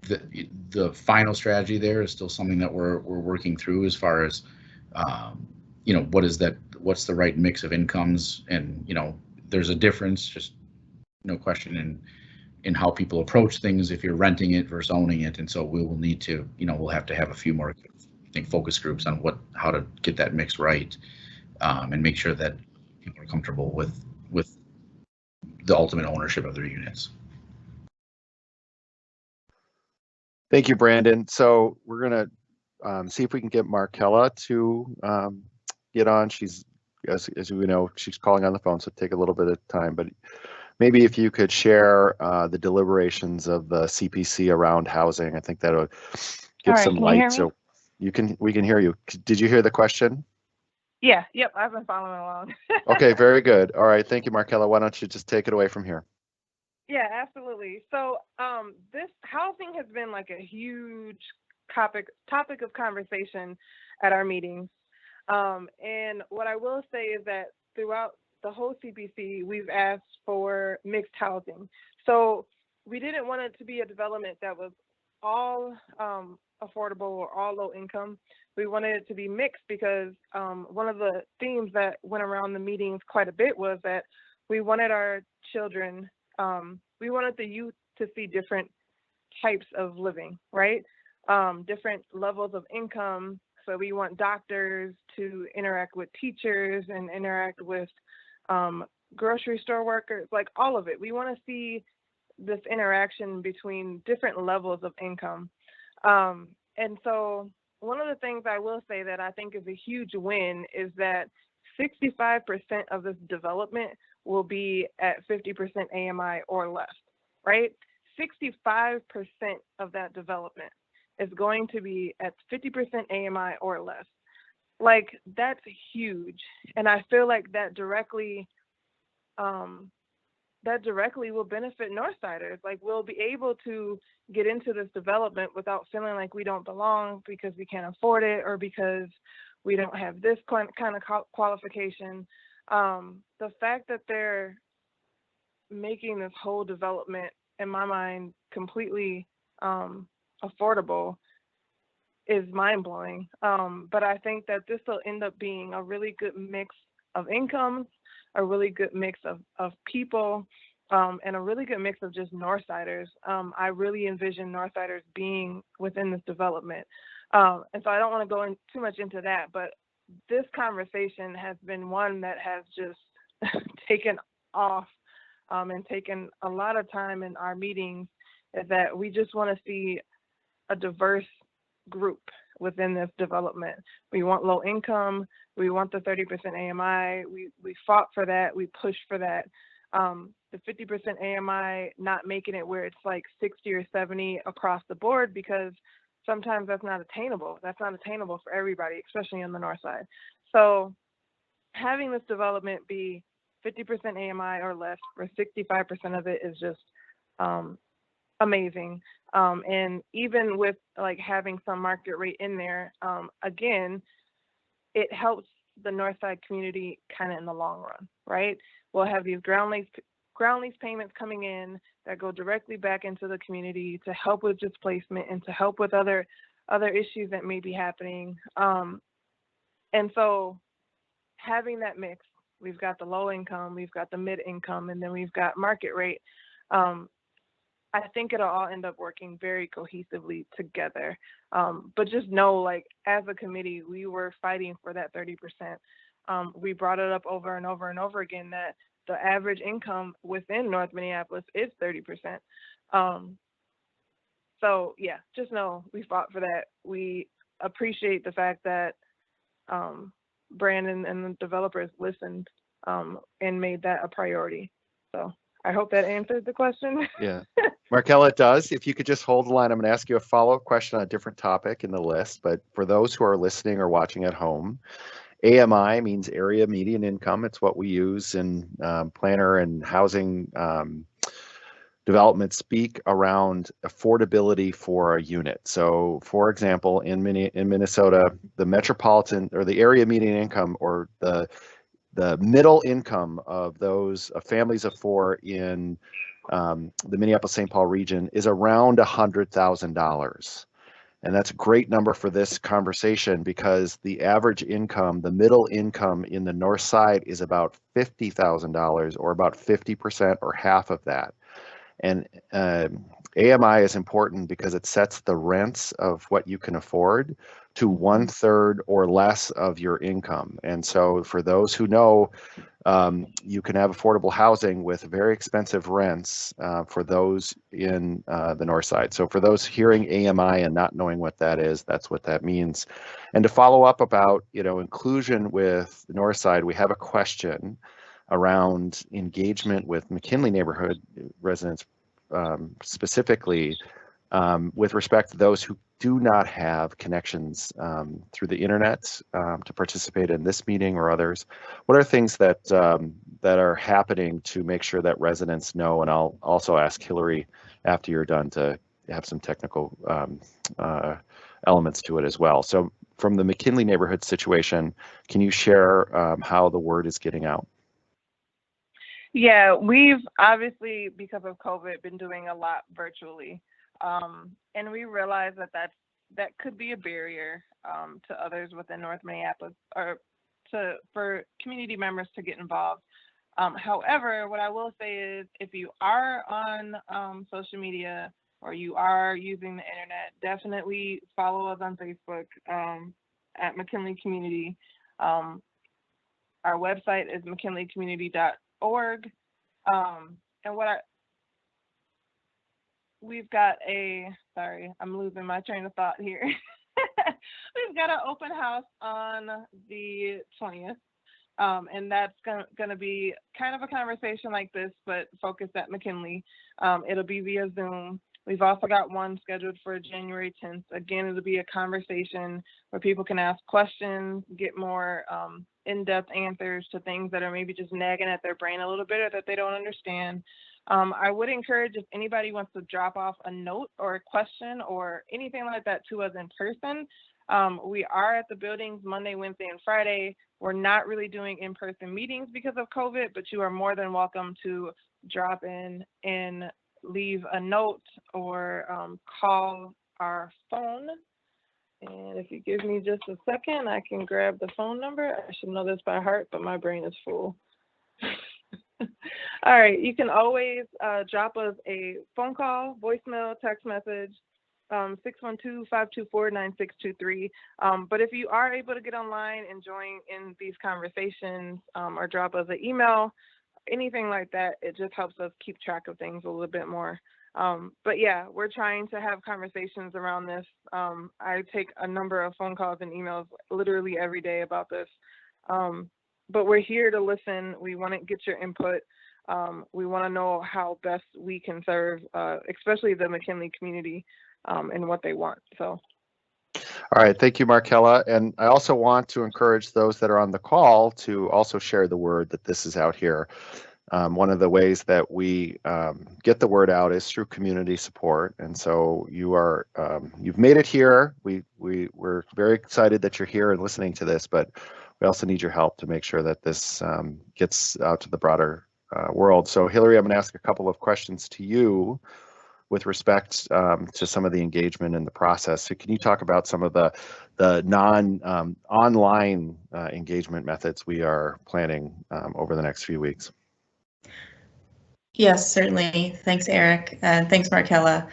The final strategy there is still something that we're working through, as far as what's the right mix of incomes. And there's a difference, just no question, in how people approach things if you're renting it versus owning it. And so we will need to, we'll have to have a few more, I think, focus groups on how to get that mix right, and make sure that people are comfortable with the ultimate ownership of their units. Thank you, Brandon. So we're going to see if we can get Markella to get on. She's, as we know, she's calling on the phone, so take a little bit of time. But maybe if you could share the deliberations of the CPC around housing, I think that'll give some light. So we can hear you. Did you hear the question? Yeah, yep, I've been following along. Okay, very good. All right, thank you, Markella. Why don't you just take it away from here? Yeah, absolutely. So this housing has been like a huge topic of conversation at our meetings. And what I will say is that throughout the whole CPC, we've asked for mixed housing. So we didn't want it to be a development that was all affordable or all low income. We wanted it to be mixed because one of the themes that went around the meetings quite a bit was that we wanted our children, we wanted the youth to see different types of living, right? Different levels of income. So we want doctors to interact with teachers and interact with grocery store workers, like all of it. We want to see this interaction between different levels of income. And so one of the things I will say that I think is a huge win is that 65% of this development will be at 50% AMI or less, right? 65% of that development is going to be at 50% AMI or less. Like, that's huge. And I feel like that directly will benefit Northsiders. Like, we'll be able to get into this development without feeling like we don't belong because we can't afford it or because we don't have this kind of qualification. The fact that they're making this whole development, in my mind, completely affordable is mind-blowing. But I think that this will end up being a really good mix of incomes, a really good mix of people, and a really good mix of just Northsiders. I really envision Northsiders being within this development. And so I don't want to go in too much into that, but this conversation has been one that has just taken off and taken a lot of time in our meetings, is that we just want to see a diverse group within this development. We want low income, we want the 30% AMI, we fought for that, we pushed for that. The 50% AMI not making it where it's like 60 or 70 across the board, because sometimes that's not attainable. That's not attainable for everybody, especially on the north side. So having this development be 50% AMI or less for 65% of it is just amazing. And even with like having some market rate in there, again, it helps the north side community kind of in the long run, right? We'll have these ground lease payments coming in that go directly back into the community to help with displacement and to help with other issues that may be happening. And so having that mix, we've got the low income, we've got the mid income, and then we've got market rate. I think it'll all end up working very cohesively together. But just know, like, as a committee, we were fighting for that 30%. We brought it up over and over and over again that the average income within North Minneapolis is 30%. So yeah, just know we fought for that. We appreciate the fact that Brandon and the developers listened and made that a priority. So I hope that answered the question. Yeah, Markella, it does. If you could just hold the line, I'm going to ask you a follow-up question on a different topic in the list. But for those who are listening or watching at home, AMI means area median income. It's what we use in planner and housing development speak around affordability for a unit. So for example, in Minnesota, the metropolitan or the area median income, or the middle income of those families of four in the Minneapolis-St. Paul region is around $100,000. And that's a great number for this conversation, because the average income, the middle income in the north side, is about $50,000, or about 50% or half of that. And AMI is important because it sets the rents of what you can afford to 1/3 or less of your income. And so for those who know, you can have affordable housing with very expensive rents for those in the north side. So for those hearing AMI and not knowing what that is, that's what that means. And to follow up about, inclusion with the north side, we have a question around engagement with McKinley neighborhood residents, specifically with respect to those who do not have connections through the internet to participate in this meeting or others. What are things that that are happening to make sure that residents know? And I'll also ask Hillary after you're done to have some technical elements to it as well. So from the McKinley neighborhood situation, can you share how the word is getting out? Yeah, we've obviously, because of COVID, been doing a lot virtually. And we realize that could be a barrier to others within North Minneapolis, or for community members to get involved. However, what I will say is, if you are on social media or you are using the internet, definitely follow us on Facebook at McKinley Community. Our website is mckinleycommunity.org. And we've got sorry, I'm losing my train of thought here. We've got an open house on the 20th. And that's going to be kind of a conversation like this, but focused at McKinley. It'll be via Zoom. We've also got one scheduled for January 10th. Again, it'll be a conversation where people can ask questions, get more in-depth answers to things that are maybe just nagging at their brain a little bit or that they don't understand. I would encourage, if anybody wants to drop off a note or a question or anything like that to us in person. We are at the buildings Monday, Wednesday, and Friday. We're not really doing in-person meetings because of COVID, but you are more than welcome to drop in and leave a note or call our phone. And if you give me just a second, I can grab the phone number. I should know this by heart, but my brain is full. All right, you can always drop us a phone call, voicemail, text message, 612-524-9623. But if you are able to get online and join in these conversations or drop us an email, anything like that, it just helps us keep track of things a little bit more. But yeah, we're trying to have conversations around this. I take a number of phone calls and emails literally every day about this. But we're here to listen. We want to get your input. We want to know how best we can serve, especially the McKinley community and what they want. So. All right, thank you, Markella. And I also want to encourage those that are on the call to also share the word that this is out here. One of the ways that we get the word out is through community support. And so you've made it here. We're very excited that you're here and listening to this, but we also need your help to make sure that this gets out to the broader world. So Hillary, I'm going to ask a couple of questions to you with respect to some of the engagement in the process. So can you talk about some of the online engagement methods we are planning over the next few weeks? Yes, certainly. Thanks, Eric, and thanks, Markella.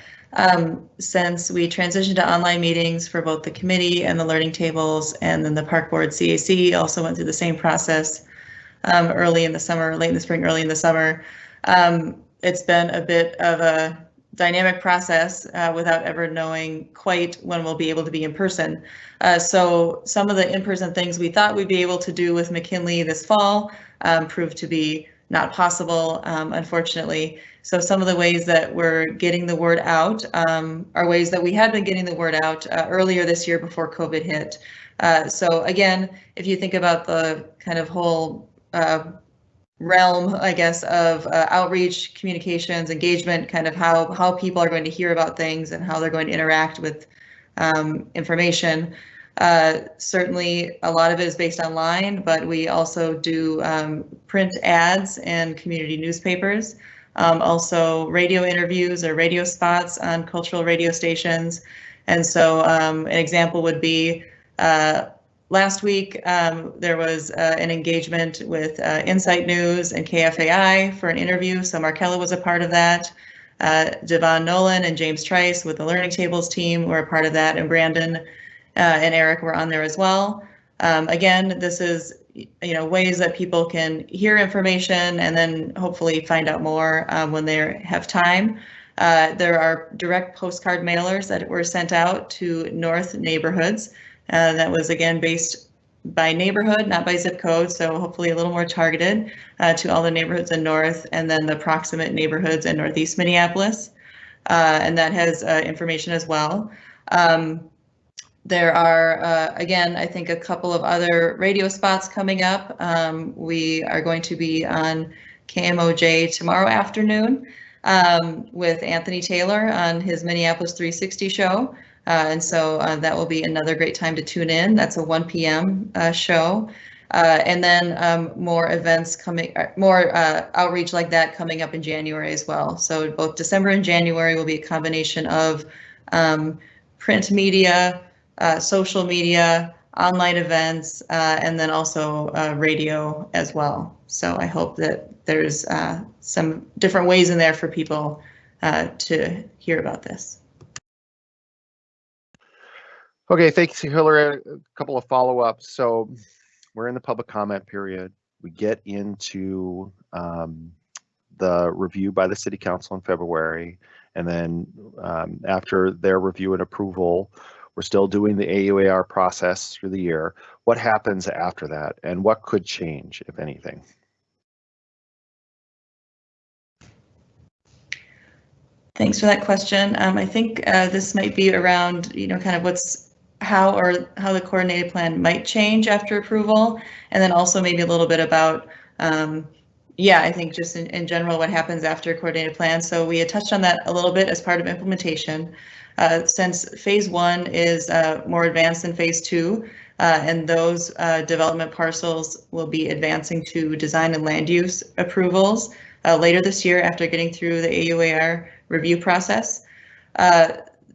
Since we transitioned to online meetings for both the committee and the learning tables, and then the park board CAC also went through the same process early in the summer, late in the spring, early in the summer. It's been a bit of a dynamic process without ever knowing quite when we'll be able to be in person. So some of the in-person things we thought we'd be able to do with McKinley this fall proved to be not possible, unfortunately. So some of the ways that we're getting the word out are ways that we had been getting the word out earlier this year before COVID hit. So again, if you think about the kind of whole realm, I guess, of outreach, communications, engagement, kind of how people are going to hear about things and how they're going to interact with information. Certainly a lot of it is based online, but we also do print ads and community newspapers, also radio interviews or radio spots on cultural radio stations. And so an example would be last week there was an engagement with Insight News and KFAI for an interview, so Markella was a part of that. Devon Nolan and James Trice with the Learning Tables team were a part of that, and Brandon and Eric were on there as well. Again, this is ways that people can hear information and then hopefully find out more when they have time. There are direct postcard mailers that were sent out to North neighborhoods. That was again based by neighborhood, not by zip code, so hopefully a little more targeted to all the neighborhoods in North and then the proximate neighborhoods in Northeast Minneapolis. And that has information as well. There are, again, I think a couple of other radio spots coming up. We are going to be on KMOJ tomorrow afternoon with Anthony Taylor on his Minneapolis 360 show. And so that will be another great time to tune in. That's a 1 p.m. Show. And then more events coming, more outreach like that coming up in January as well. So both December and January will be a combination of print media, social media, online events, and then also radio as well. So I hope that there's some different ways in there for people to hear about this. Okay, thanks, Hillary. A couple of follow-ups. So we're in the public comment period. We get into the review by the City Council in February, and then after their review and approval, we're still doing the AUAR process through the year. What happens after that, and what could change, if anything? Thanks for that question. I think this might be around, kind of how the coordinated plan might change after approval, and then also maybe a little bit about, I think just in general what happens after coordinated plan. So we had touched on that a little bit as part of implementation. Since phase 1 is more advanced than phase 2, and those development parcels will be advancing to design and land use approvals later this year after getting through the AUAR review process.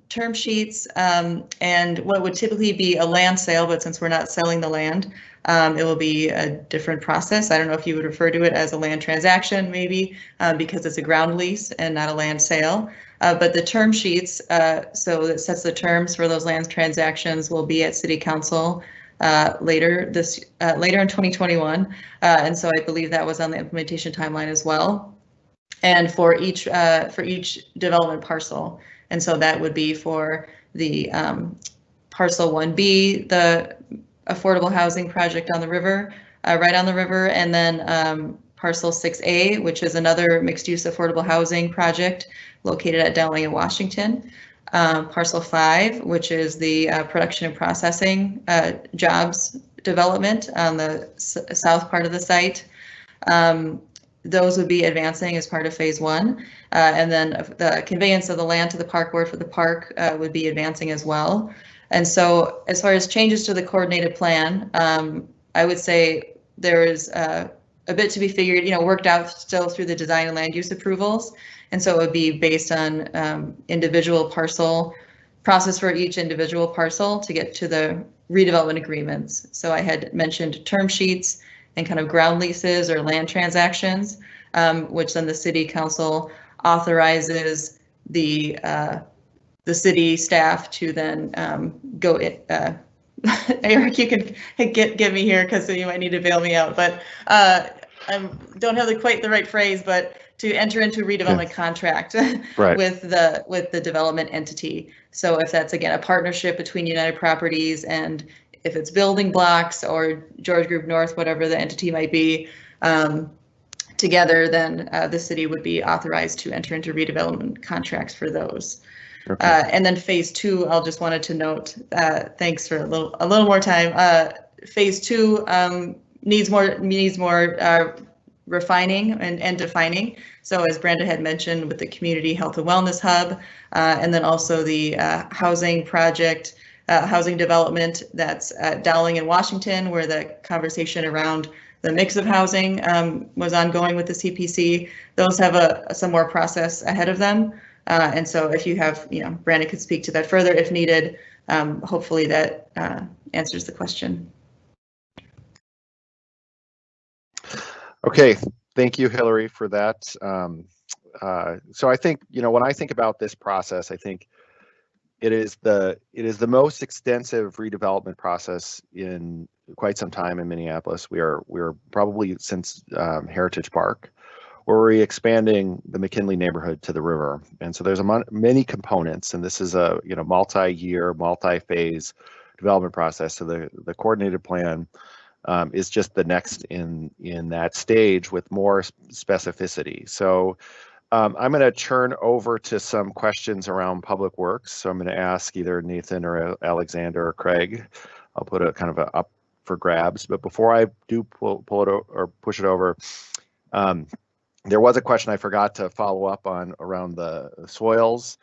Term sheets and what would typically be a land sale, but since we're not selling the land, it will be a different process. I don't know if you would refer to it as a land transaction, maybe, because it's a ground lease and not a land sale. But the term sheets, so that sets the terms for those land transactions, will be at City Council later in 2021, and so I believe that was on the implementation timeline as well. And for each development parcel. And so that would be for the parcel 1B, the affordable housing project on the river, right on the river, and then parcel 6A, which is another mixed use affordable housing project located at Dowling in Washington. Parcel 5, which is the production and processing jobs development on the south part of the site. Those would be advancing as part of phase 1. And then the conveyance of the land to the park board for the park would be advancing as well. And so as far as changes to the coordinated plan, I would say there is a bit to be figured, worked out still through the design and land use approvals. And so it would be based on individual parcel process for each individual parcel to get to the redevelopment agreements. So I had mentioned term sheets and kind of ground leases or land transactions, which then the City Council authorizes the city staff to then go. Eric, you can get me here because you might need to bail me out, but I don't have quite the right phrase, but to enter into a redevelopment contract right. with the development entity. So if that's again a partnership between United Properties and if it's building blocks or George Group North, whatever the entity might be, together, then the city would be authorized to enter into redevelopment contracts for those. Okay. And then phase 2, I'll just wanted to note, thanks for a little more time. Phase 2 needs more refining and defining. So as Brenda had mentioned with the Community Health and Wellness Hub, and then also the housing project, housing development that's at Dowling in Washington, where the conversation around the mix of housing was ongoing with the CPC. Those have some more process ahead of them. And so if you have, Brandon could speak to that further if needed. Hopefully that answers the question. Okay, thank you, Hillary, for that. so I think, when I think about this process, I think it is the most extensive redevelopment process in quite some time in Minneapolis. We're probably since Heritage Park, where we're expanding the McKinley neighborhood to the river. And so there's many components, and this is a multi-year, multi-phase development process. So the coordinated plan is just the next in that stage with more specificity. So I'm going to turn over to some questions around public works. So I'm going to ask either Nathan or Alexander or Craig. I'll put a kind of up for grabs. But before I do pull it or push it over, there was a question I forgot to follow up on around the soils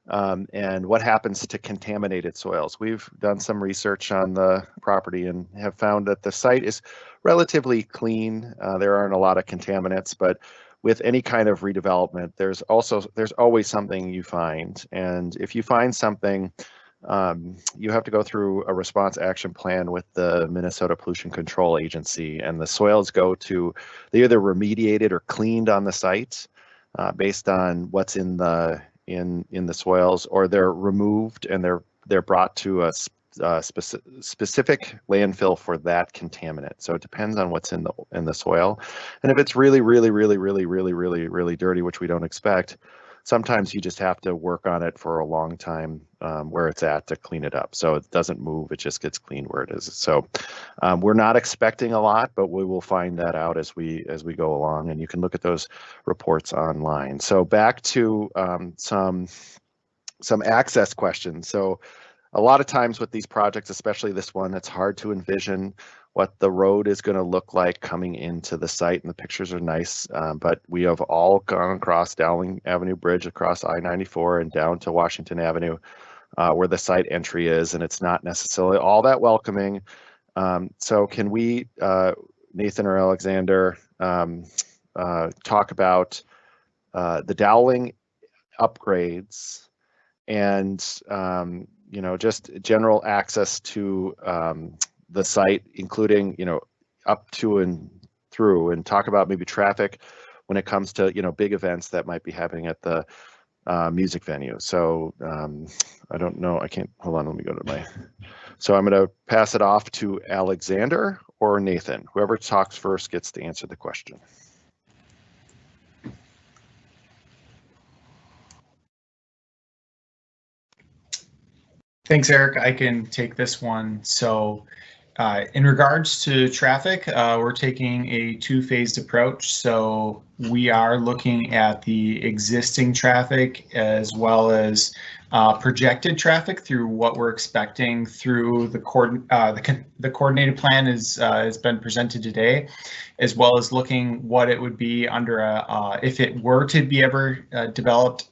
and what happens to contaminated soils. We've done some research on the property and have found that the site is relatively clean. There aren't a lot of contaminants, but with any kind of redevelopment, there's always something you find. And if you find something, you have to go through a response action plan with the Minnesota Pollution Control Agency, and the soils they're either remediated or cleaned on the site based on what's in the soils, or they're removed and they're brought to a specific landfill for that contaminant. So it depends on what's in the soil. And if it's really dirty, which we don't expect, sometimes you just have to work on it for a long time where it's at to clean it up. So it doesn't move, it just gets cleaned where it is. So we're not expecting a lot, but we will find that out as we go along, and you can look at those reports online. So back to some access questions. So a lot of times with these projects, especially this one, it's hard to envision what the road is going to look like coming into the site, and the pictures are nice, but we have all gone across Dowling Avenue Bridge, across I-94 and down to Washington Avenue, where the site entry is, and it's not necessarily all that welcoming. So can we, Nathan or Alexander, talk about the Dowling upgrades and just general access to the site, including, up to and through, and talk about maybe traffic when it comes to, big events that might be happening at the music venue. So I don't know, hold on, let me go to so I'm going to pass it off to Alexander or Nathan. Whoever talks first gets to answer the question. Thanks, Eric. I can take this one. So in regards to traffic, we're taking a two-phased approach. So we are looking at the existing traffic as well as projected traffic through what we're expecting through the coordinated plan has been presented today, as well as looking what it would be under if it were to be ever developed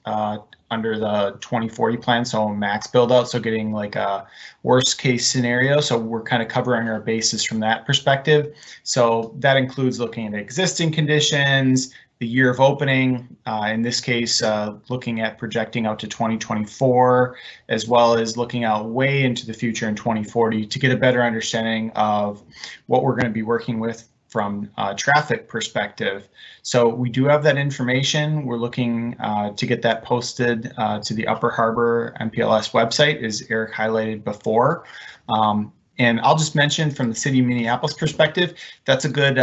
under the 2040 plan, so max build out, so getting like a worst case scenario. So we're kind of covering our bases from that perspective. So that includes looking at existing conditions, the year of opening, in this case, looking at projecting out to 2024, as well as looking out way into the future in 2040 to get a better understanding of what we're going to be working with from a traffic perspective. So we do have that information. We're looking to get that posted to the Upper Harbor MPLS website, as Eric highlighted before. And I'll just mention from the city of Minneapolis perspective, that's a good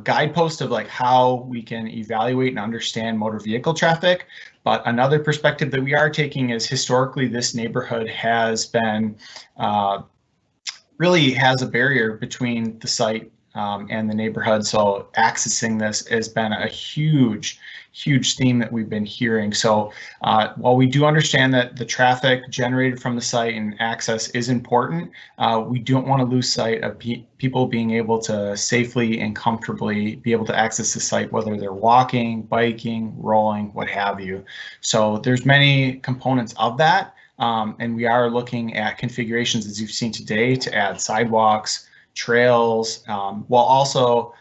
guidepost of like how we can evaluate and understand motor vehicle traffic. But another perspective that we are taking is historically this neighborhood has been really has a barrier between the site and the neighborhood. So accessing this has been a huge theme that we've been hearing. So while we do understand that the traffic generated from the site and access is important, we don't want to lose sight of people being able to safely and comfortably be able to access the site, whether they're walking, biking, rolling, what have you. So there's many components of that. And we are looking at configurations, as you've seen today, to add sidewalks, trails, while also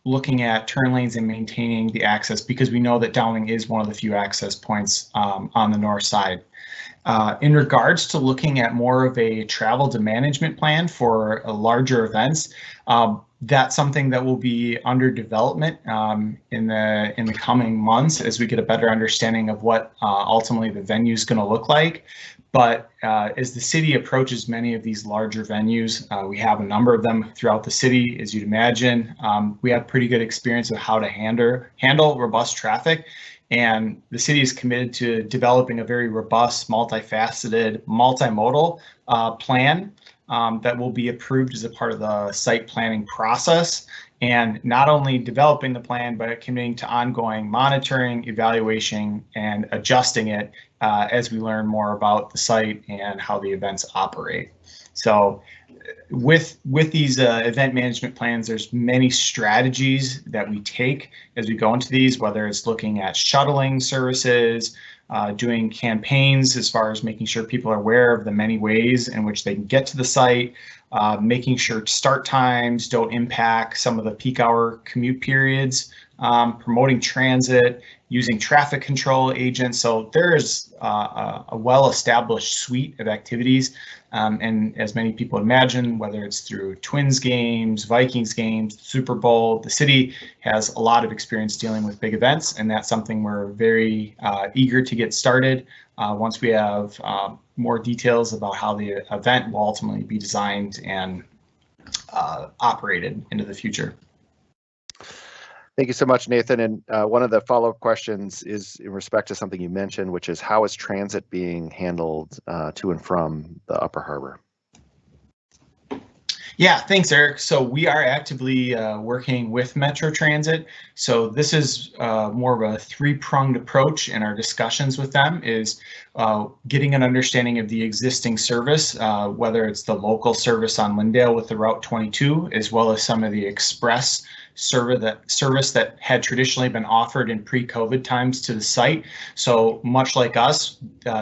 looking at turn lanes and maintaining the access, because we know that Dowling is one of the few access points on the north side. In regards to looking at more of a travel to management plan for larger events, That's something that will be under development in the coming months as we get a better understanding of what ultimately the venue is going to look like. But as the city approaches many of these larger venues, we have a number of them throughout the city, as you'd imagine. We have pretty good experience of how to handle robust traffic. And the city is committed to developing a very robust, multifaceted, multimodal plan that will be approved as a part of the site planning process. And not only developing the plan, but committing to ongoing monitoring, evaluation, and adjusting it as we learn more about the site and how the events operate. So with these event management plans, there's many strategies that we take as we go into these, whether it's looking at shuttling services, doing campaigns as far as making sure people are aware of the many ways in which they can get to the site, making sure start times don't impact some of the peak hour commute periods, promoting transit, using traffic control agents. So there is a well-established suite of activities. And as many people imagine, whether it's through Twins games, Vikings games, Super Bowl, the city has a lot of experience dealing with big events, and that's something we're very eager to get started once we have more details about how the event will ultimately be designed and operated into the future. Thank you so much, Nathan. And one of the follow-up questions is in respect to something you mentioned, which is how is transit being handled to and from the Upper Harbor? Yeah, thanks, Eric. So we are actively working with Metro Transit. So this is more of a three-pronged approach in our discussions with them is getting an understanding of the existing service, whether it's the local service on Lyndale with the Route 22, as well as some of the express service that had traditionally been offered in pre-COVID times to the site. So much like us,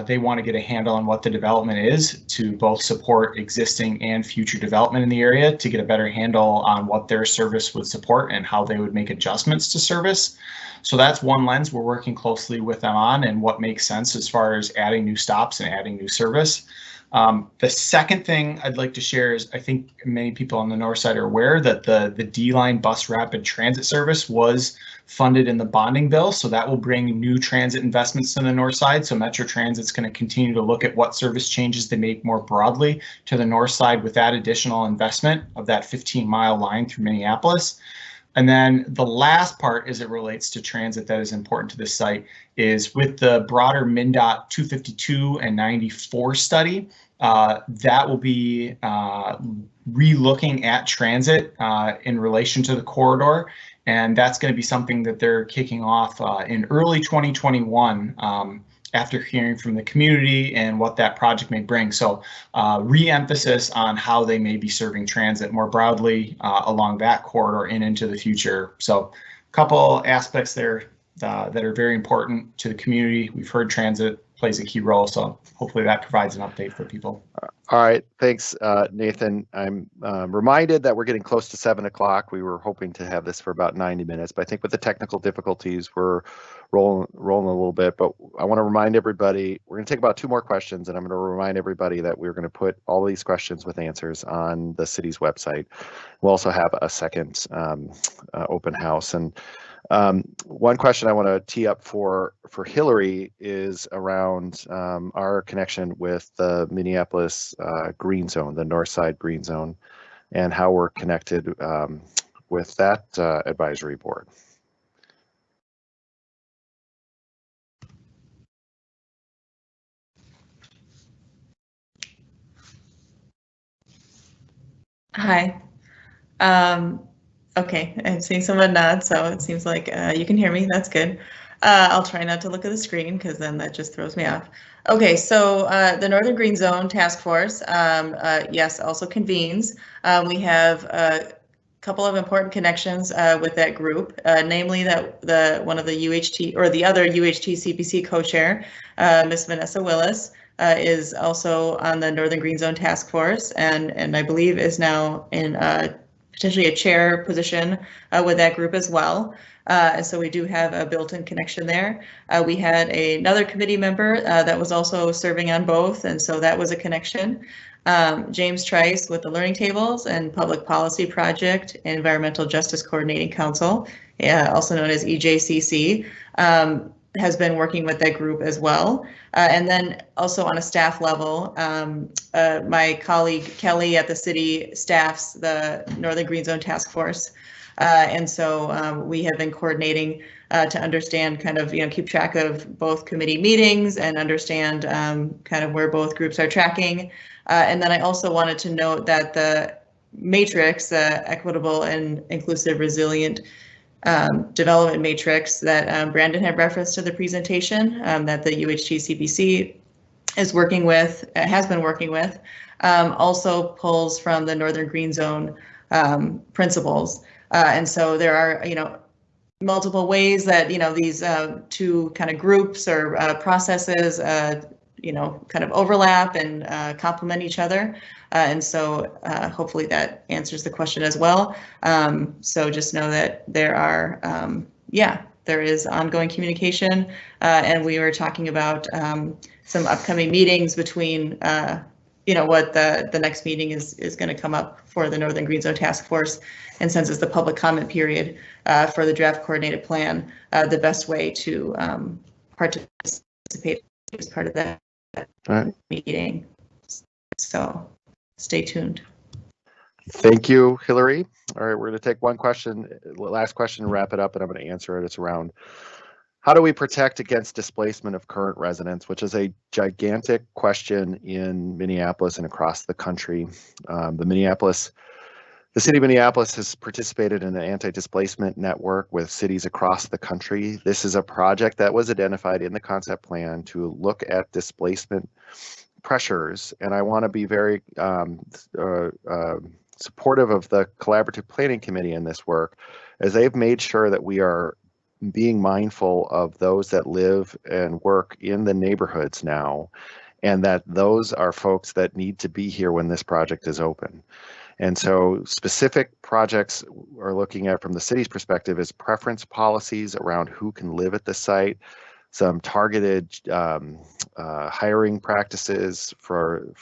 they want to get a handle on what the development is to both support existing and future development in the area, to get a better handle on what their service would support and how they would make adjustments to service. So that's one lens we're working closely with them on, and what makes sense as far as adding new stops and adding new service. The second thing I'd like to share is I think many people on the north side are aware that the D-Line bus rapid transit service was funded in the bonding bill. So that will bring new transit investments to the north side. So Metro Transit's going to continue to look at what service changes they make more broadly to the north side with that additional investment of that 15-mile line through Minneapolis. And then the last part as it relates to transit that is important to this site is with the broader MnDOT 252 and 94 study, that will be re-looking at transit in relation to the corridor. And that's going to be something that they're kicking off in early 2021 after hearing from the community and what that project may bring. So re-emphasis on how they may be serving transit more broadly along that corridor and into the future. So a couple aspects there that are very important to the community. We've heard transit plays a key role, so hopefully that provides an update for people. All right, thanks, Nathan. I'm reminded that we're getting close to 7 o'clock. We were hoping to have this for about 90 minutes, but I think with the technical difficulties, we're rolling a little bit. But I want to remind everybody, we're going to take about 2 more questions, and I'm going to remind everybody that we're going to put all these questions with answers on the city's website. We'll also have a second open house. And one question I want to tee up for Hillary is around our connection with the Minneapolis green zone, the north side green zone, and how we're connected with that advisory board. Hi. Okay, I'm seeing someone nod, so it seems like you can hear me. That's good. I'll try not to look at the screen because then that just throws me off. Okay, so the Northern Green Zone Task Force, yes, also convenes. We have a couple of important connections with that group, namely that one of the UHT or the other UHT CPC co-chair, Ms. Vanessa Willis, is also on the Northern Green Zone Task Force, and I believe is now in potentially a chair position with that group as well. And so we do have a built-in connection there. We had another committee member that was also serving on both, and so that was a connection. James Trice with the Learning Tables and Public Policy Project, Environmental Justice Coordinating Council, also known as EJCC, has been working with that group as well. And then also on a staff level, my colleague Kelly at the city staffs the Northern Green Zone Task Force. And so we have been coordinating to understand kind of, keep track of both committee meetings and understand kind of where both groups are tracking. And then I also wanted to note that the matrix, equitable and inclusive resilient development matrix that Brandon had referenced to the presentation that the UHT CPC is working with, has been working with, also pulls from the Northern Green Zone principles. And so there are, multiple ways that, these two kind of groups or processes, kind of overlap and complement each other. And so hopefully that answers the question as well. So just know that there are, there is ongoing communication. And we were talking about some upcoming meetings between, what the next meeting is going to come up for the Northern Green Zone Task Force. And since it's the public comment period for the draft coordinated plan, the best way to participate is part of that meeting. So stay tuned. Thank you, Hillary. All right, we're going to take one question, last question, and wrap it up, and I'm going to answer it. It's around how do we protect against displacement of current residents, which is a gigantic question in Minneapolis and across the country. The city of Minneapolis has participated in an anti-displacement network with cities across the country. This is a project that was identified in the concept plan to look at displacement pressures, and I want to be very supportive of the Collaborative Planning Committee in this work, as they've made sure that we are being mindful of those that live and work in the neighborhoods now, and that those are folks that need to be here when this project is open. And so specific projects we're looking at from the city's perspective is preference policies around who can live at the site, some targeted hiring practices for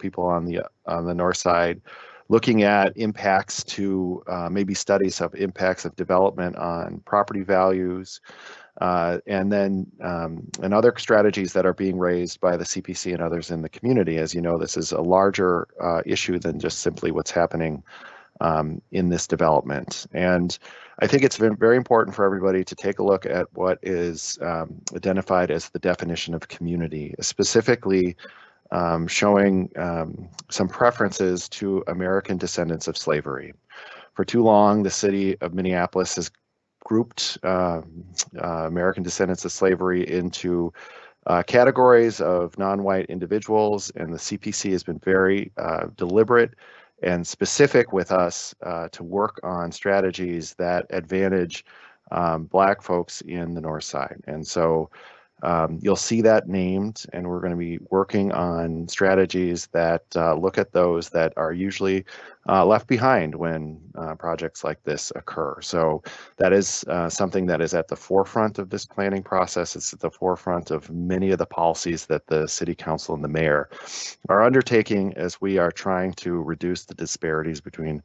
people on the north side, looking at impacts to maybe studies of impacts of development on property values, and then and other strategies that are being raised by the CPC and others in the community. As you know, this is a larger issue than just simply what's happening in this development. And I think it's been very important for everybody to take a look at what is identified as the definition of community, specifically showing some preferences to American descendants of slavery. For too long, the city of Minneapolis has grouped American descendants of slavery into categories of non-white individuals, and the CPC has been very deliberate and specific with us to work on strategies that advantage Black folks in the North Side. And so you'll see that named, and we're going to be working on strategies that look at those that are usually left behind when projects like this occur. So that is something that is at the forefront of this planning process. It's at the forefront of many of the policies that the City Council and the Mayor are undertaking as we are trying to reduce the disparities between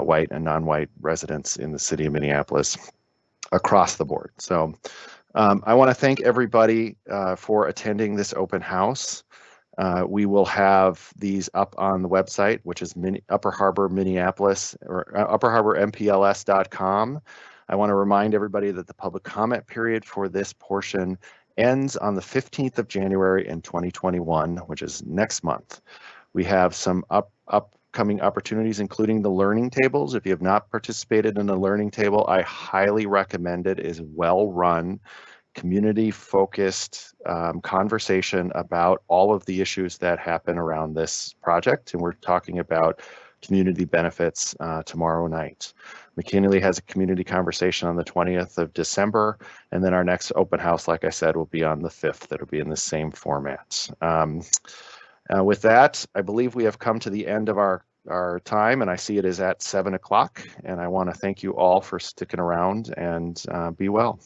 white and non-white residents in the city of Minneapolis across the board. So I want to thank everybody for attending this open house. We will have these up on the website, which is Upper Harbor Minneapolis, or upperharbormpls.com. I want to remind everybody that the public comment period for this portion ends on the 15th of January in 2021, which is next month. We have some upcoming opportunities, including the learning tables. If you have not participated in the learning table, I highly recommend it. It is well run, community-focused conversation about all of the issues that happen around this project, and we're talking about community benefits tomorrow night. McKinley has a community conversation on the 20th of December, and then our next open house, like I said, will be on the 5th. It'll be in the same format. With that, I believe we have come to the end of our time, and I see it is at 7 o'clock, and I want to thank you all for sticking around, and be well.